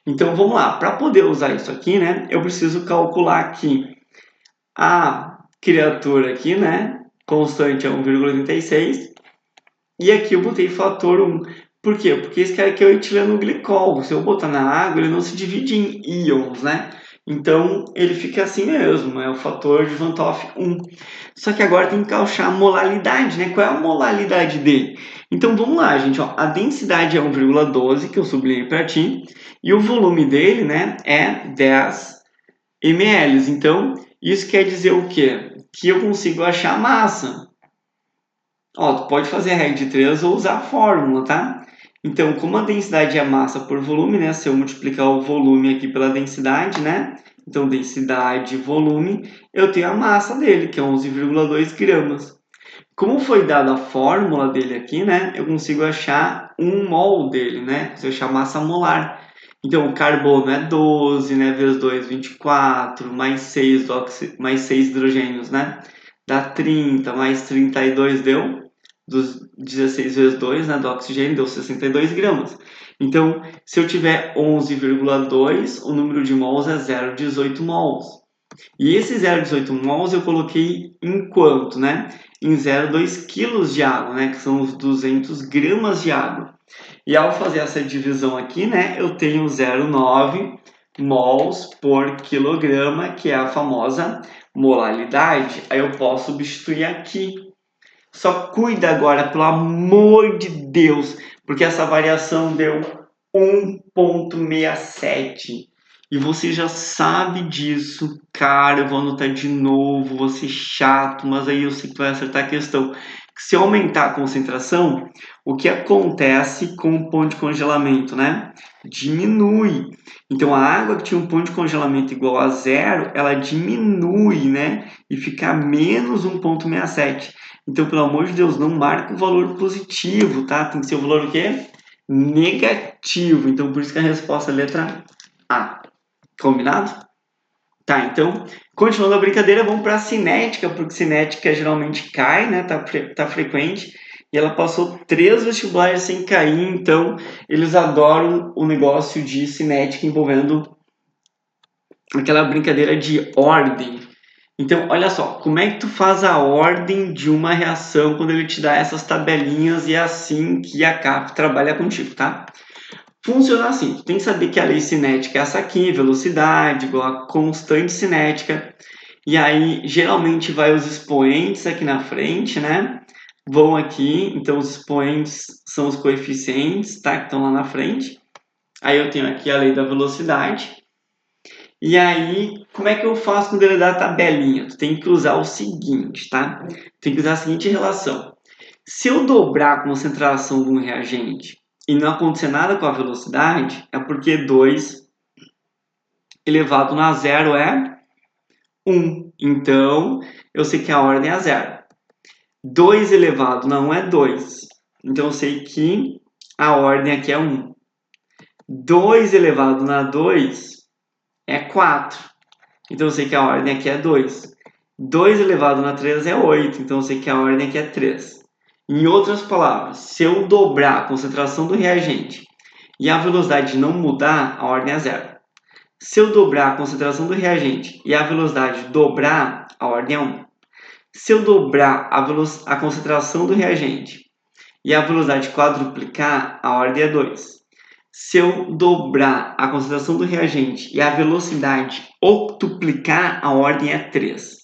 Então, vamos lá. Para poder usar isso aqui, né? Eu preciso calcular aqui a criatura aqui, né? Constante é 1,36. E aqui eu botei fator 1. Por quê? Porque esse cara aqui é o etileno glicol. Se eu botar na água, ele não se divide em íons, né? Então, ele fica assim mesmo, é o fator de Van 1. Só que agora tem que encaixar a molalidade, né? Qual é a molalidade dele? Então, vamos lá, gente. Ó, a densidade é 1,12, que eu sublinhei para ti. E o volume dele, né, é 10 ml. Então, isso quer dizer o quê? Que eu consigo achar a massa. Ó, tu pode fazer a regra de 3 ou usar a fórmula, tá? Então, como a densidade é massa por volume, né? Se eu multiplicar o volume aqui pela densidade, né? Então, densidade volume, eu tenho a massa dele, que é 11,2 gramas. Como foi dada a fórmula dele aqui, né? Eu consigo achar 1 mol dele, né? Se eu achar massa molar. Então, o carbono é 12, né? Vezes 2, 24, mais 6, mais 6 hidrogênios, né? Dá 30, mais 32 deu dos 16 vezes 2, né, do oxigênio, deu 62 gramas. Então, se eu tiver 11,2, o número de mols é 0,18 mols. E esse 0,18 mols eu coloquei em quanto, né? Em 0,2 quilos de água, né? Que são os 200 gramas de água. E ao fazer essa divisão aqui, né? Eu tenho 0,9 mols por quilograma, que é a famosa molalidade. Aí eu posso substituir aqui. Só cuida agora, pelo amor de Deus, porque essa variação deu 1,67. E você já sabe disso, cara. Eu vou anotar de novo, vou ser chato, mas aí eu sei que vai acertar a questão. Se aumentar a concentração, o que acontece com o ponto de congelamento, né? Diminui. Então a água que tinha um ponto de congelamento igual a 0, ela diminui, né? E fica menos 1,67. Então, pelo amor de Deus, não marca o valor positivo, tá? Tem que ser o valor o quê? Negativo. Então, por isso que a resposta é a letra A. Combinado? Tá, então, continuando a brincadeira, vamos para a cinética, porque cinética geralmente cai, né? Tá frequente. E ela passou 3 vestibulares sem cair, então eles adoram o negócio de cinética envolvendo aquela brincadeira de ordem. Então, olha só, como é que tu faz a ordem de uma reação quando ele te dá essas tabelinhas e é assim que a CAF trabalha contigo, tá? Funciona assim, tu tem que saber que a lei cinética é essa aqui, velocidade igual a constante cinética, e aí geralmente vai os expoentes aqui na frente, né? Vão aqui, então os expoentes são os coeficientes, tá? Que estão lá na frente. Aí eu tenho aqui a lei da velocidade. E aí, como é que eu faço quando ele dá a tabelinha? Tu tem que usar o seguinte, tá? Tem que usar a seguinte relação. Se eu dobrar a concentração de um reagente e não acontecer nada com a velocidade, é porque 2 elevado a 0 é 1. Então, eu sei que a ordem é 0. 2 elevado a 1 é 2. Então, eu sei que a ordem aqui é 1. 2 elevado a 2 é 4. Então, eu sei que a ordem aqui é 2. 2 elevado a 3 é 8. Então, eu sei que a ordem aqui é 3. Em outras palavras, se eu dobrar a concentração do reagente e a velocidade não mudar, a ordem é 0. Se eu dobrar a concentração do reagente e a velocidade dobrar, a ordem é 1. Se eu dobrar a concentração do reagente e a velocidade quadruplicar, a ordem é 2. Se eu dobrar a concentração do reagente e a velocidade octuplicar, a ordem é 3.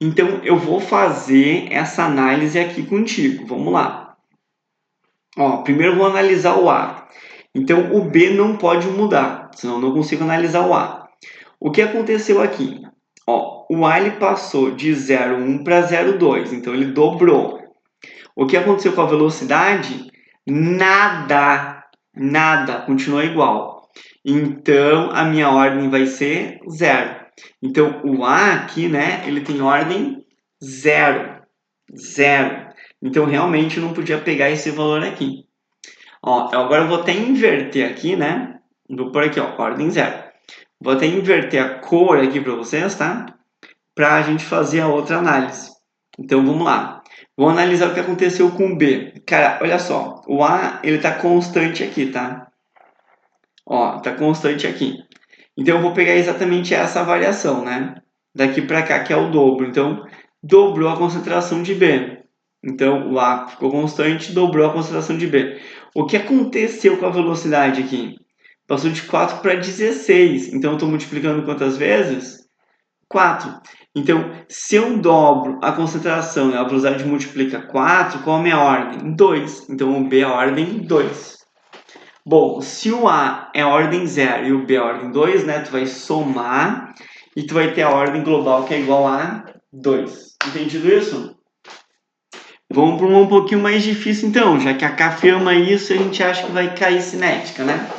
Então, eu vou fazer essa análise aqui contigo. Vamos lá. Ó, primeiro eu vou analisar o A. Então, o B não pode mudar, senão eu não consigo analisar o A. O que aconteceu aqui? Ó, o A ele passou de 0,1 para 0,2, então ele dobrou. O que aconteceu com a velocidade? Nada, nada, continua igual. Então, a minha ordem vai ser 0. Então, o A aqui, né, ele tem ordem 0. 0. Então, realmente, não podia pegar esse valor aqui. Ó, agora eu vou até inverter aqui, né? Vou pôr aqui, ó, ordem 0. Vou até inverter a cor aqui para vocês, tá? Para a gente fazer a outra análise. Então, vamos lá. Vou analisar o que aconteceu com o B. Cara, olha só. O A, ele tá constante aqui, tá? Ó, tá constante aqui. Então, eu vou pegar exatamente essa variação, né? Daqui para cá, que é o dobro. Então, dobrou a concentração de B. Então, o A ficou constante, dobrou a concentração de B. O que aconteceu com a velocidade aqui? Passou de 4 para 16. Então, eu estou multiplicando quantas vezes? 4. Então, se eu dobro a concentração e a velocidade multiplica 4, qual é a minha ordem? 2. Então, o B é a ordem 2. Bom, se o A é a ordem 0 e o B é a ordem 2, né? Tu vai somar e tu vai ter a ordem global que é igual a 2. Entendido isso? Vamos para uma um pouquinho mais difícil então, já que a K afirma isso, a gente acha que vai cair cinética, né?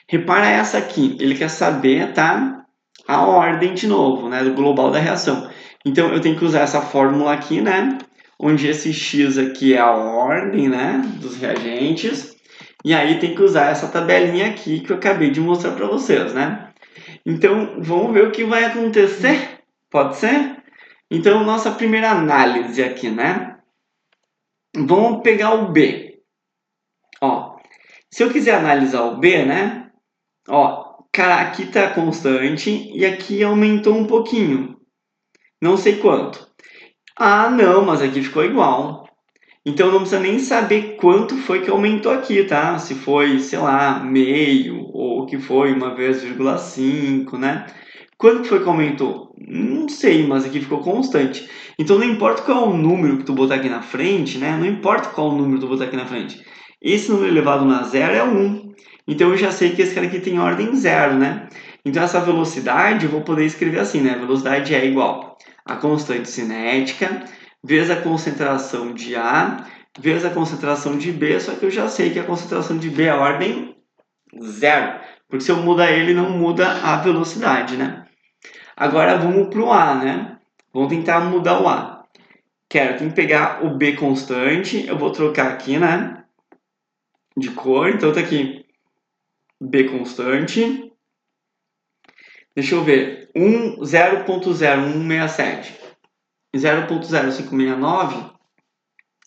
Repara essa aqui, ele quer saber, tá? A ordem de novo, né? Do global da reação. Então, eu tenho que usar essa fórmula aqui, né? Onde esse X aqui é a ordem, né? Dos reagentes. E aí tem que usar essa tabelinha aqui que eu acabei de mostrar para vocês, né? Então, vamos ver o que vai acontecer? Pode ser? Então, nossa primeira análise aqui, né? Vamos pegar o B. Ó, se eu quiser analisar o B, né? Ó, cara, aqui tá constante e aqui aumentou um pouquinho. Não sei quanto. Ah, não, mas aqui ficou igual. Então não precisa nem saber quanto foi que aumentou aqui, tá? Se foi, sei lá, meio ou que foi uma vez 0,5, né? Quanto foi que aumentou? Não sei, mas aqui ficou constante. Então não importa qual é o número que tu botar aqui na frente, né? Não importa qual número tu botar aqui na frente. Esse número elevado na zero é 1. Então eu já sei que esse cara aqui tem ordem 0, né? Então essa velocidade eu vou poder escrever assim, né? Velocidade é igual a constante cinética vezes a concentração de A vezes a concentração de B, só que eu já sei que a concentração de B é a ordem 0. Porque se eu mudar ele, não muda a velocidade, né? Agora vamos para o A, né? Vamos tentar mudar o A. Tenho que pegar o B constante, eu vou trocar aqui, né? De cor, então tá aqui B constante. Deixa eu ver, 0.0167, 0.0569,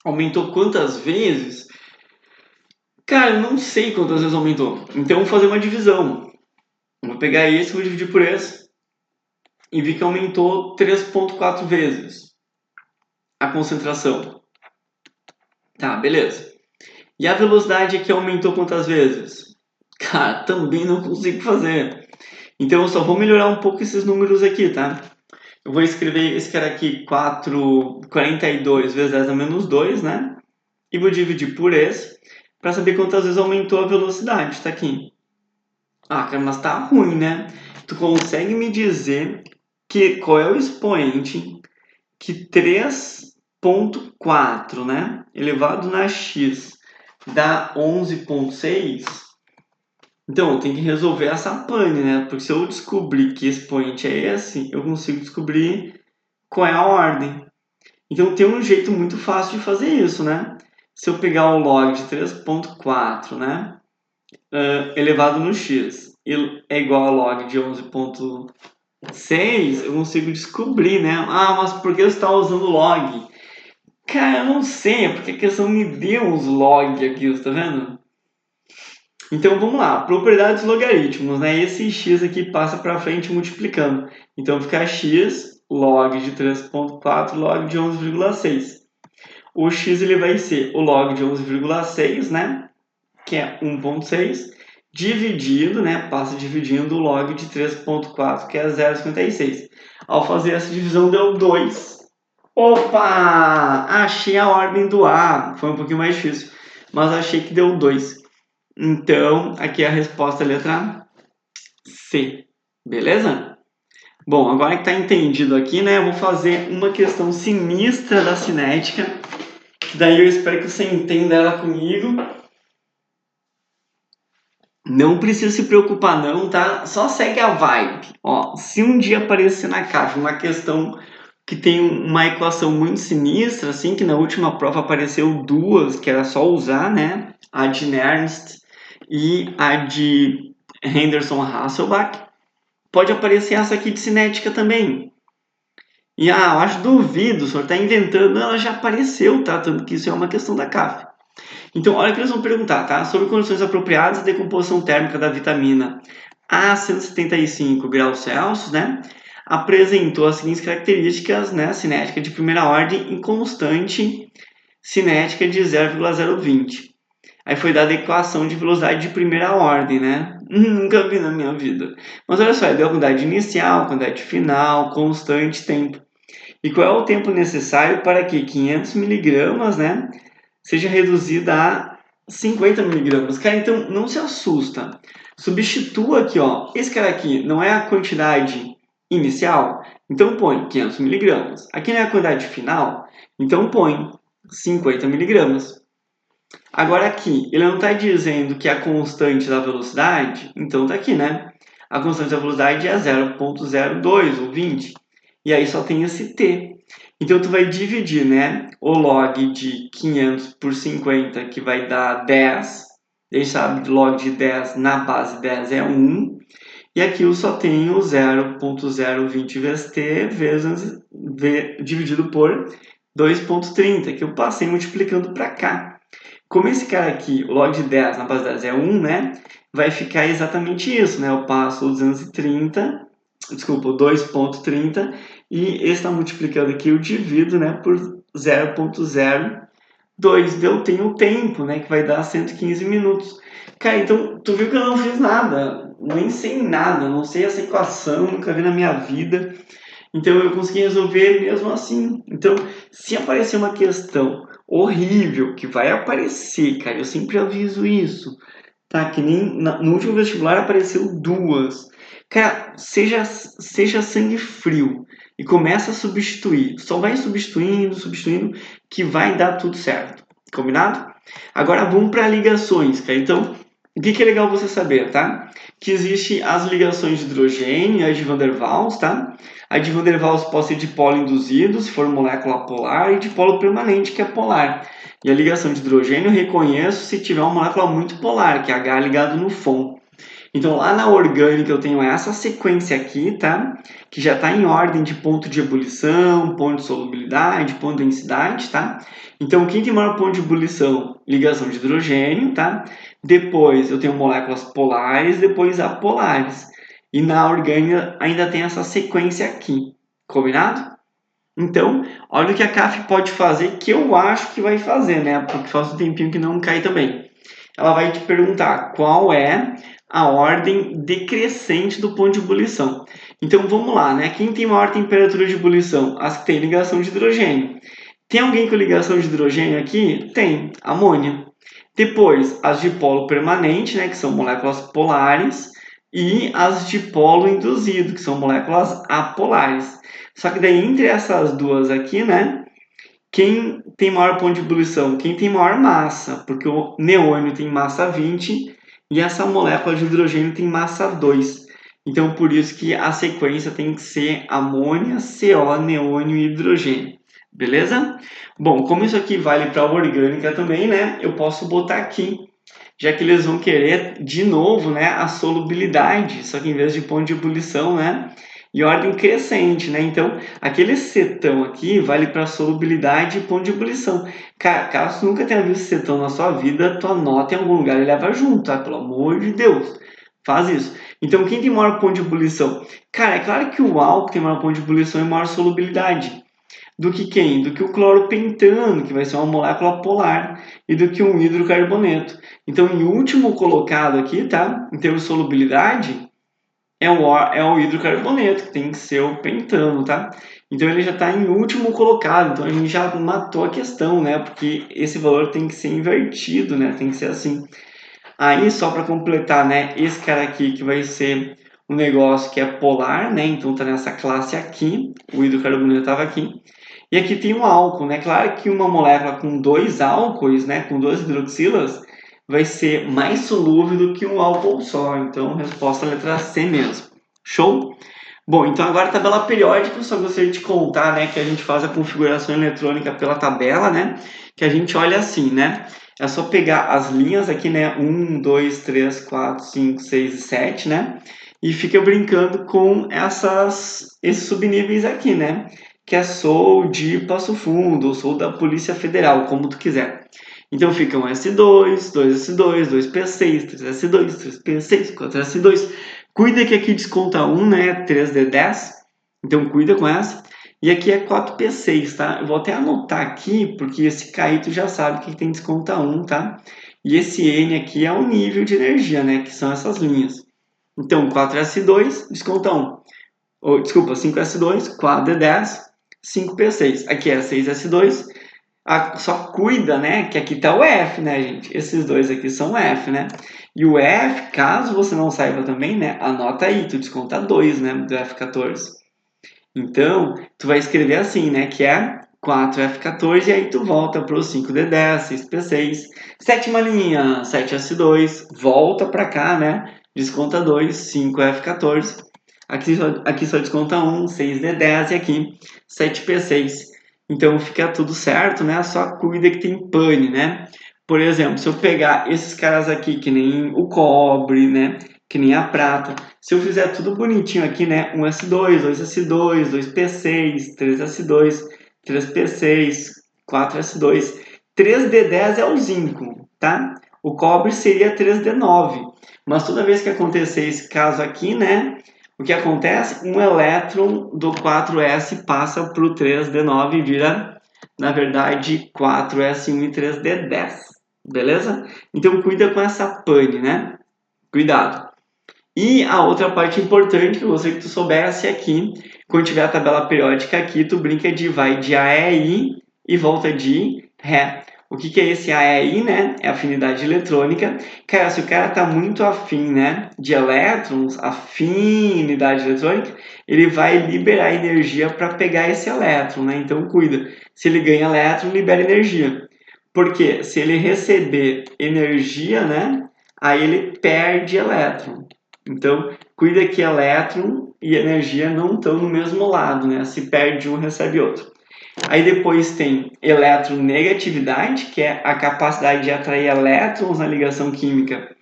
aumentou quantas vezes? Cara, eu não sei quantas vezes aumentou. Então vou fazer uma divisão. Vou pegar esse, vou dividir por esse. E vi que aumentou 3.4 vezes a concentração. Tá, beleza. E a velocidade aqui aumentou quantas vezes? Cara, também não consigo fazer. Então eu só vou melhorar um pouco esses números aqui, tá? Eu vou escrever esse cara aqui, 42 vezes 10 a menos 2, né? E vou dividir por esse, para saber quantas vezes aumentou a velocidade, tá aqui. Ah, cara, mas tá ruim, né? Tu consegue me dizer qual é o expoente que 3.4, né, elevado na x dá 11.6? Então, eu tenho que resolver essa pane, né? Porque se eu descobrir que expoente é esse, eu consigo descobrir qual é a ordem. Então, tem um jeito muito fácil de fazer isso, né? Se eu pegar o log de 3.4, né, elevado no x, é igual ao log de 11.6, eu consigo descobrir, né? Ah, mas por que você está usando log? Cara, eu não sei, é porque a questão me deu uns log aqui, você tá vendo? Então vamos lá, propriedades logaritmos, né? Esse x aqui passa para frente multiplicando. Então fica x log de 3.4 log de 11,6. O x ele vai ser o log de 11,6, né? que é 1,6, dividido, né? Passa dividindo o log de 3,4, que é 0,56. Ao fazer essa divisão, deu 2. Opa! Achei a ordem do A. Foi um pouquinho mais difícil, mas achei que deu 2. Então, aqui é a resposta, letra C. Beleza? Bom, agora que está entendido aqui, né? Eu vou fazer uma questão sinistra da cinética. Que daí eu espero que você entenda ela comigo. Não precisa se preocupar não, tá? Só segue a vibe. Ó, se um dia aparecer na caixa uma questão que tem uma equação muito sinistra, assim, que na última prova apareceu duas, que era só usar, né? A de Nernst e a de Henderson-Hasselbalch. Pode aparecer essa aqui de cinética também. E eu acho duvido, o senhor está inventando. Não, ela já apareceu, tá? Tanto que isso é uma questão da CAF. Então, olha o que eles vão perguntar, tá? Sobre condições apropriadas de decomposição térmica da vitamina a 175 graus Celsius, né? Apresentou as seguintes características, né? Cinética de primeira ordem e constante cinética de 0,020. Aí foi dada a equação de velocidade de primeira ordem, né? Nunca vi na minha vida. Mas olha só, deu a quantidade inicial, quantidade final, constante, tempo. E qual é o tempo necessário para que 500 miligramas, né? Seja reduzida a 50 miligramas. Cara, então não se assusta. Substitua aqui, ó. Esse cara aqui não é a quantidade inicial? Então põe 500 miligramas. Aqui não é a quantidade final? Então põe 50 miligramas. Agora aqui, ele não está dizendo que é a constante da velocidade? Então tá aqui, né? A constante da velocidade é 0,02 ou 20. E aí só tem esse t. Então, tu vai dividir, né, o log de 500 por 50, que vai dar 10. A gente sabe que log de 10 na base 10 é 1. E aqui eu só tenho 0,020 vezes t vezes dividido por 2,30, que eu passei multiplicando para cá. Como esse cara aqui, o log de 10 na base 10 é 1, né, vai ficar exatamente isso, né? Eu passo o 230, desculpa, o 2,30, e esse está multiplicando aqui, eu divido, né, por 0,02. Eu tenho o tempo, né, que vai dar 115 minutos. Cara, então, tu viu que eu não fiz nada, nem sei nada, não sei essa equação, nunca vi na minha vida. Então, eu consegui resolver mesmo assim. Então, se aparecer uma questão horrível, que vai aparecer, cara, eu sempre aviso isso, tá? Que nem no último vestibular apareceu duas. Cara, seja sangue frio e começa a substituir. Só vai substituindo, substituindo, que vai dar tudo certo. Combinado? Agora vamos para ligações, cara. Então, o que é legal você saber, tá? Que existe as ligações de hidrogênio e a de Van der Waals, tá? A de Van der Waals pode ser de polo induzido, se for molécula polar, e de polo permanente, que é polar. E a ligação de hidrogênio eu reconheço se tiver uma molécula muito polar, que é H ligado no FON. Então, lá na orgânica eu tenho essa sequência aqui, tá? Que já está em ordem de ponto de ebulição, ponto de solubilidade, ponto de densidade, tá? Então, quem tem maior ponto de ebulição? Ligação de hidrogênio, tá? Depois eu tenho moléculas polares, depois apolares. E na orgânica ainda tem essa sequência aqui. Combinado? Então, olha o que a CAF pode fazer, que eu acho que vai fazer, né? Porque faz um tempinho que não cai também. Ela vai te perguntar qual é a ordem decrescente do ponto de ebulição. Então, vamos lá, né? Quem tem maior temperatura de ebulição? As que têm ligação de hidrogênio. Tem alguém com ligação de hidrogênio aqui? Tem, amônia. Depois, as de polo permanente, né? Que são moléculas polares. E as de polo induzido, que são moléculas apolares. Só que daí, entre essas duas aqui, né? Quem tem maior ponto de ebulição? Quem tem maior massa, porque o neônio tem massa 20 e essa molécula de hidrogênio tem massa 2. Então, por isso que a sequência tem que ser amônia, CO, neônio e hidrogênio. Beleza? Bom, como isso aqui vale para a orgânica também, né? Eu posso botar aqui, já que eles vão querer, de novo, né, a solubilidade, só que em vez de ponto de ebulição, né? E ordem crescente, né? Então, aquele cetão aqui vale para solubilidade e ponto de ebulição. Caso você nunca tenha visto cetão na sua vida, tu anota em algum lugar e leva junto, tá? Pelo amor de Deus. Faz isso. Então, quem tem maior ponto de ebulição? Cara, é claro que o álcool tem maior ponto de ebulição e maior solubilidade. do que quem? Do que o cloropentano, que vai ser uma molécula polar, e do que um hidrocarboneto. Então, em último colocado aqui, tá? Em termos de solubilidade, é o hidrocarboneto, que tem que ser o pentano, tá? Então, ele já está em último colocado. Então, a gente já matou a questão, né? Porque esse valor tem que ser invertido, né? Tem que ser assim. Aí, só para completar, né? Esse cara aqui que vai ser um negócio que é polar, né? Então, tá nessa classe aqui. O hidrocarboneto estava aqui. E aqui tem um álcool, né? Claro que uma molécula com dois álcoois, né? Com duas hidroxilas, vai ser mais solúvel do que um álcool só. Então, resposta letra C mesmo. Show? Bom, então agora a tabela periódica, eu só gostaria de contar, né, que a gente faz a configuração eletrônica pela tabela, né, que a gente olha assim, né, é só pegar as linhas aqui, né, 1, 2, 3, 4, 5, 6 e 7, né, e fica brincando com esses subníveis aqui, né, que é sou de Passo Fundo, ou sou da Polícia Federal, como tu quiser. Então fica um S2, 2S2, 2P6, 3S2, 3P6, 4S2. Cuida que aqui desconta 1, né? 3D10. Então cuida com essa. E aqui é 4P6, tá? Eu vou até anotar aqui, porque esse KI tu já sabe que tem desconta 1, tá? E esse N aqui é o nível de energia, né? Que são essas linhas. Então 4S2 desconta 1. Desculpa, 5S2, 4D10, 5P6. Aqui é 6S2. Só cuida, né, que aqui tá o F, né, gente? Esses dois aqui são o F, né? E o F, caso você não saiba também, né, anota aí, tu desconta 2, né, do F14. Então, tu vai escrever assim, né, que é 4F14 e aí tu volta para o 5D10, 6P6, sétima linha, 7S2, volta para cá, né, desconta 2, 5F14. Aqui só desconta 1, 6D10 e aqui 7P6. Então fica tudo certo, né? Só cuida que tem pane, né? Por exemplo, se eu pegar esses caras aqui, que nem o cobre, né? Que nem a prata. Se eu fizer tudo bonitinho aqui, né? 1S2, 2S2, 2P6, 3S2, 3P6, 4S2. 3D10 é o zinco, tá? O cobre seria 3D9. Mas toda vez que acontecer esse caso aqui, né? O que acontece? Um elétron do 4s passa para o 3d9 e vira, na verdade, 4s1 e 3d10. Beleza? Então cuida com essa pane, né? Cuidado. E a outra parte importante que eu gostaria que tu soubesse aqui, quando tiver a tabela periódica aqui, tu brinca de vai de A a I e volta de Ré. O que é esse A e I, né? É afinidade eletrônica. Cara, se o cara tá muito afim, né, de elétrons, afinidade eletrônica, ele vai liberar energia para pegar esse elétron, né? Então cuida. Se ele ganha elétron, libera energia. Porque se ele receber energia, né, aí ele perde elétron. Então, cuida que elétron e energia não estão no mesmo lado, né? Se perde um, recebe outro. Aí depois tem eletronegatividade, que é a capacidade de atrair elétrons na ligação química,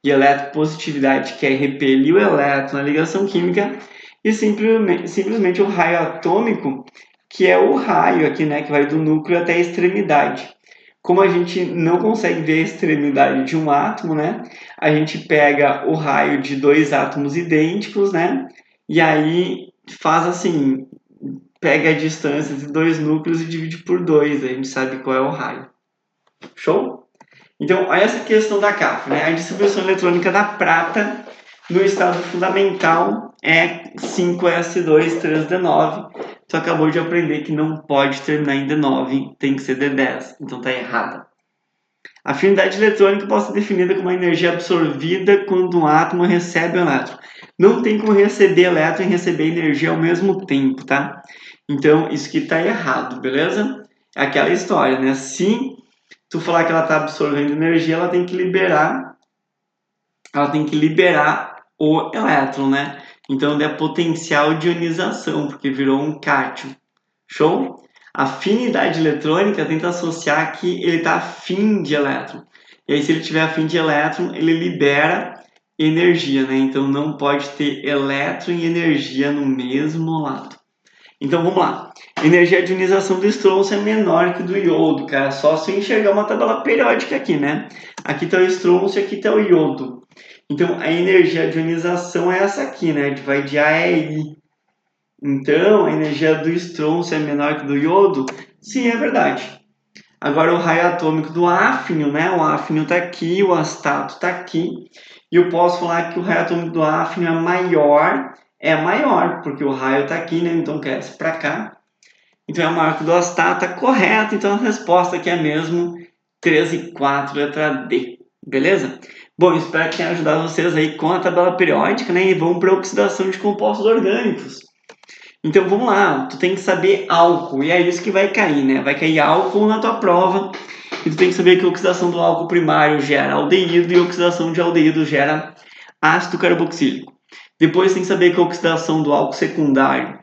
e eletropositividade, que é repelir o elétron na ligação química, e simplesmente o raio atômico, que é o raio aqui, né, que vai do núcleo até a extremidade. Como a gente não consegue ver a extremidade de um átomo, né, a gente pega o raio de dois átomos idênticos, né, e aí faz assim, pega a distância de dois núcleos e divide por 2, a gente sabe qual é o raio. Show? Então, olha essa questão da CAF, né? A distribuição eletrônica da prata no estado fundamental é 5s2 3d9. Tu acabou de aprender que não pode terminar em D9, tem que ser D10, então tá errada. A afinidade eletrônica pode ser definida como a energia absorvida quando um átomo recebe um elétron. Não tem como receber elétron e receber energia ao mesmo tempo, tá? Então, isso aqui tá errado, beleza? É aquela história, né? Se tu falar que ela está absorvendo energia, ela tem que liberar o elétron, né? Então, é potencial de ionização, porque virou um cátion. Show? Afinidade eletrônica tenta associar que ele está afim de elétron. E aí, se ele tiver afim de elétron, ele libera energia, né? Então, não pode ter elétron e energia no mesmo lado. Então, vamos lá. Energia de ionização do estronço é menor que do iodo, cara. Só se eu enxergar uma tabela periódica aqui, né? Aqui está o estronço e aqui está o iodo. Então, a energia de ionização é essa aqui, né? Vai de A e I. Então, a energia do estrôncio é menor que do iodo? Sim, é verdade. Agora, o raio atômico do áfnio, né? O áfnio está aqui, o astato está aqui. E eu posso falar que o raio atômico do áfnio é maior, porque o raio está aqui, né? Então, cresce para cá. Então, é maior que o do astato, está correto. Então, a resposta aqui é mesmo 3 e 4, letra D. Beleza? Bom, espero que tenha ajudado vocês aí com a tabela periódica, né? E vamos para a oxidação de compostos orgânicos. Então vamos lá, tu tem que saber álcool, e é isso que vai cair, né? Vai cair álcool na tua prova, e tu tem que saber que a oxidação do álcool primário gera aldeído e a oxidação de aldeído gera ácido carboxílico. Depois tem que saber que a oxidação do álcool secundário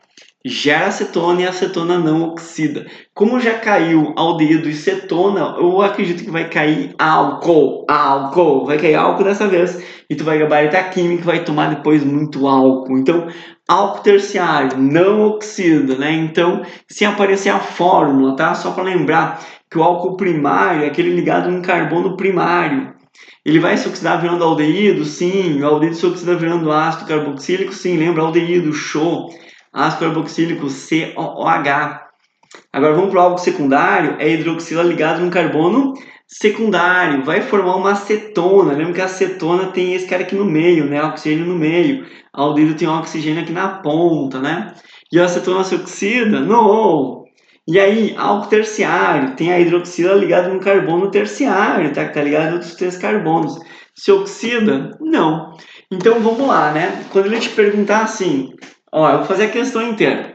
gera acetona e a acetona não oxida. Como já caiu aldeído e cetona, eu acredito que vai cair álcool. Vai cair álcool dessa vez. E tu vai gabaritar química, vai tomar depois muito álcool. Então, álcool terciário não oxida, né? Então, se aparecer a fórmula, tá? Só para lembrar que o álcool primário é aquele ligado num carbono primário. Ele vai se oxidar virando aldeído? Sim. O aldeído se oxida virando ácido carboxílico? Sim. Lembra? Aldeído, show. Ácido carboxílico, COOH. Agora vamos para o álcool secundário, é hidroxila ligado num carbono secundário, vai formar uma acetona. Lembra que a acetona tem esse cara aqui no meio, né? Oxigênio no meio. A aldeído tem oxigênio aqui na ponta, né? E a acetona se oxida? Não! E aí, álcool terciário, tem a hidroxila ligada num carbono terciário, tá? Que tá ligado a outros 3 carbonos. Se oxida? Não. Então vamos lá, né? Quando ele te perguntar assim, ó, eu vou fazer a questão inteira.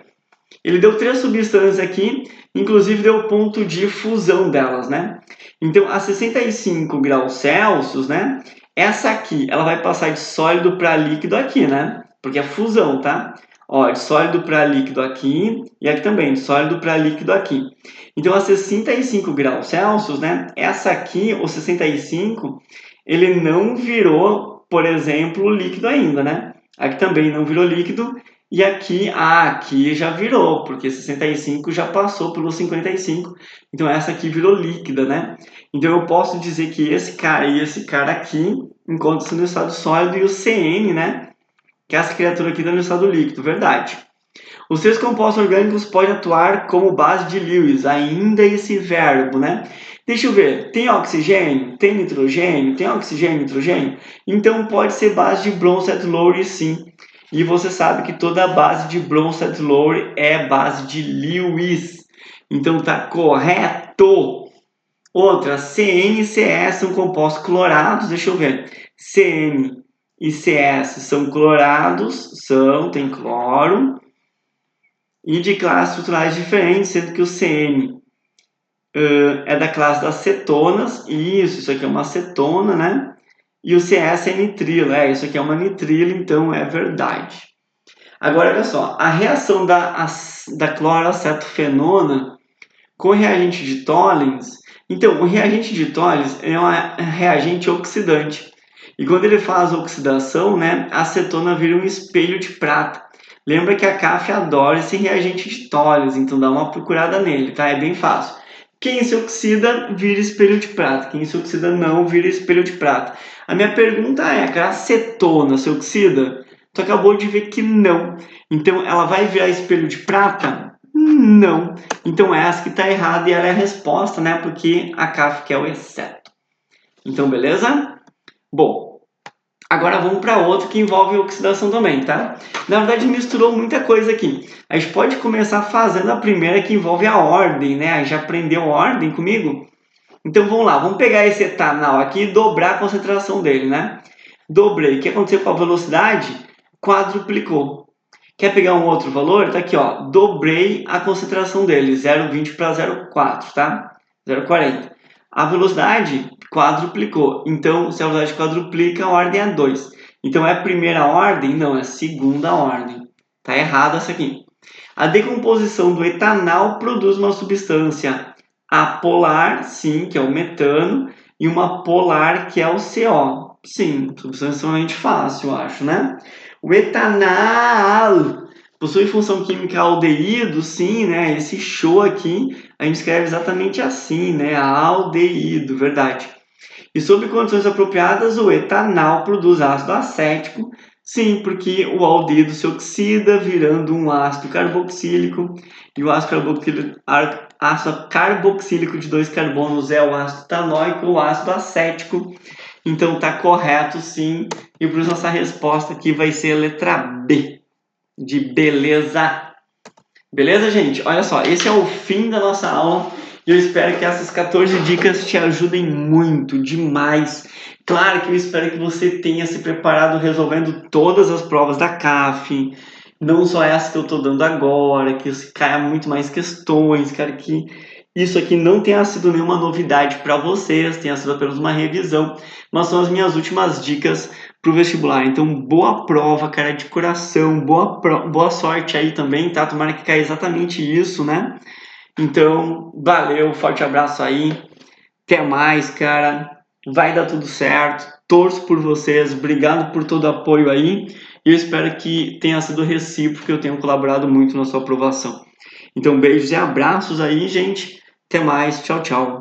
Ele deu 3 substâncias aqui, inclusive deu o ponto de fusão delas, né? Então, a 65 graus Celsius, né? Essa aqui, ela vai passar de sólido para líquido aqui, né? Porque é fusão, tá? Ó, de sólido para líquido aqui e aqui também, de sólido para líquido aqui. Então, a 65 graus Celsius, né? Essa aqui, o 65, ele não virou, por exemplo, líquido ainda, né? Aqui também não virou líquido. E aqui, aqui já virou, porque 65 já passou pelo 55. Então essa aqui virou líquida, né? Então eu posso dizer que esse cara e esse cara aqui encontram-se no estado sólido e o CN, né? Que essa criatura aqui está no estado líquido, verdade. Os 3 compostos orgânicos podem atuar como base de Lewis, ainda esse verbo, né? Deixa eu ver, tem oxigênio? Tem nitrogênio? Tem oxigênio e nitrogênio? Então pode ser base de Bronsted-Lowry, sim. E você sabe que toda a base de Bronsted-Lowry é base de Lewis. Então tá correto. Outra, CN e CS são compostos clorados. Deixa eu ver. CN e CS são clorados, tem cloro. E de classes estruturais diferentes, sendo que o CN é da classe das cetonas. Isso aqui é uma cetona, né? E o CS é nitrilo, isso aqui é uma nitrilo, então é verdade. Agora, olha só, a reação da cloroacetofenona com o reagente de Tollens. Então, o reagente de Tollens é um reagente oxidante. E quando ele faz oxidação, né, a acetona vira um espelho de prata. Lembra que a CAF adora esse reagente de Tollens, então dá uma procurada nele, tá? É bem fácil. Quem se oxida vira espelho de prata, quem se oxida não vira espelho de prata. A minha pergunta é, a acetona se oxida? Tu acabou de ver que não. Então, ela vai virar espelho de prata? Não. Então, essa que está errada e ela é a resposta, né? Porque a CAF quer o exceto. Então, beleza? Bom, agora vamos para outra que envolve oxidação também, tá? Na verdade, misturou muita coisa aqui. A gente pode começar fazendo a primeira que envolve a ordem, né? Já aprendeu ordem comigo? Então, vamos lá. Vamos pegar esse etanol aqui e dobrar a concentração dele, né? Dobrei. O que aconteceu com a velocidade? Quadruplicou. Quer pegar um outro valor? Tá aqui, ó. Dobrei a concentração dele, 0,20 para 0,4, tá? 0,40. A velocidade quadruplicou. Então, se a velocidade quadruplica, a ordem é 2. Então, é a primeira ordem? Não, é a segunda ordem. Tá errado essa aqui. A decomposição do etanol produz uma substância apolar, sim, que é o metano, e uma polar, que é o CO. Sim, substância extremamente fácil, eu acho, né? O etanol possui função química aldeído, sim, né? Esse show aqui a gente escreve exatamente assim, né? Aldeído, verdade. E sob condições apropriadas, o etanol produz ácido acético, Sim, porque o aldeído se oxida virando um ácido carboxílico e o ácido carboxílico de 2 carbonos é o ácido etanoico ou ácido acético. Então tá correto sim, e por isso nossa resposta aqui vai ser a letra B, de beleza. Beleza, gente? Olha só, esse é o fim da nossa aula e eu espero que essas 14 dicas te ajudem muito, demais. Claro que eu espero que você tenha se preparado resolvendo todas as provas da CAF, não só essa que eu estou dando agora, que caia muito mais questões, cara, que isso aqui não tenha sido nenhuma novidade para vocês, tenha sido apenas uma revisão, mas são as minhas últimas dicas pro vestibular. Então, boa prova, cara, de coração, boa sorte aí também, tá? Tomara que caia exatamente isso, né? Então, valeu, forte abraço aí, até mais, cara, vai dar tudo certo, torço por vocês, obrigado por todo o apoio aí, e eu espero que tenha sido recíproco, eu tenho colaborado muito na sua aprovação. Então, beijos e abraços aí, gente, até mais, tchau, tchau.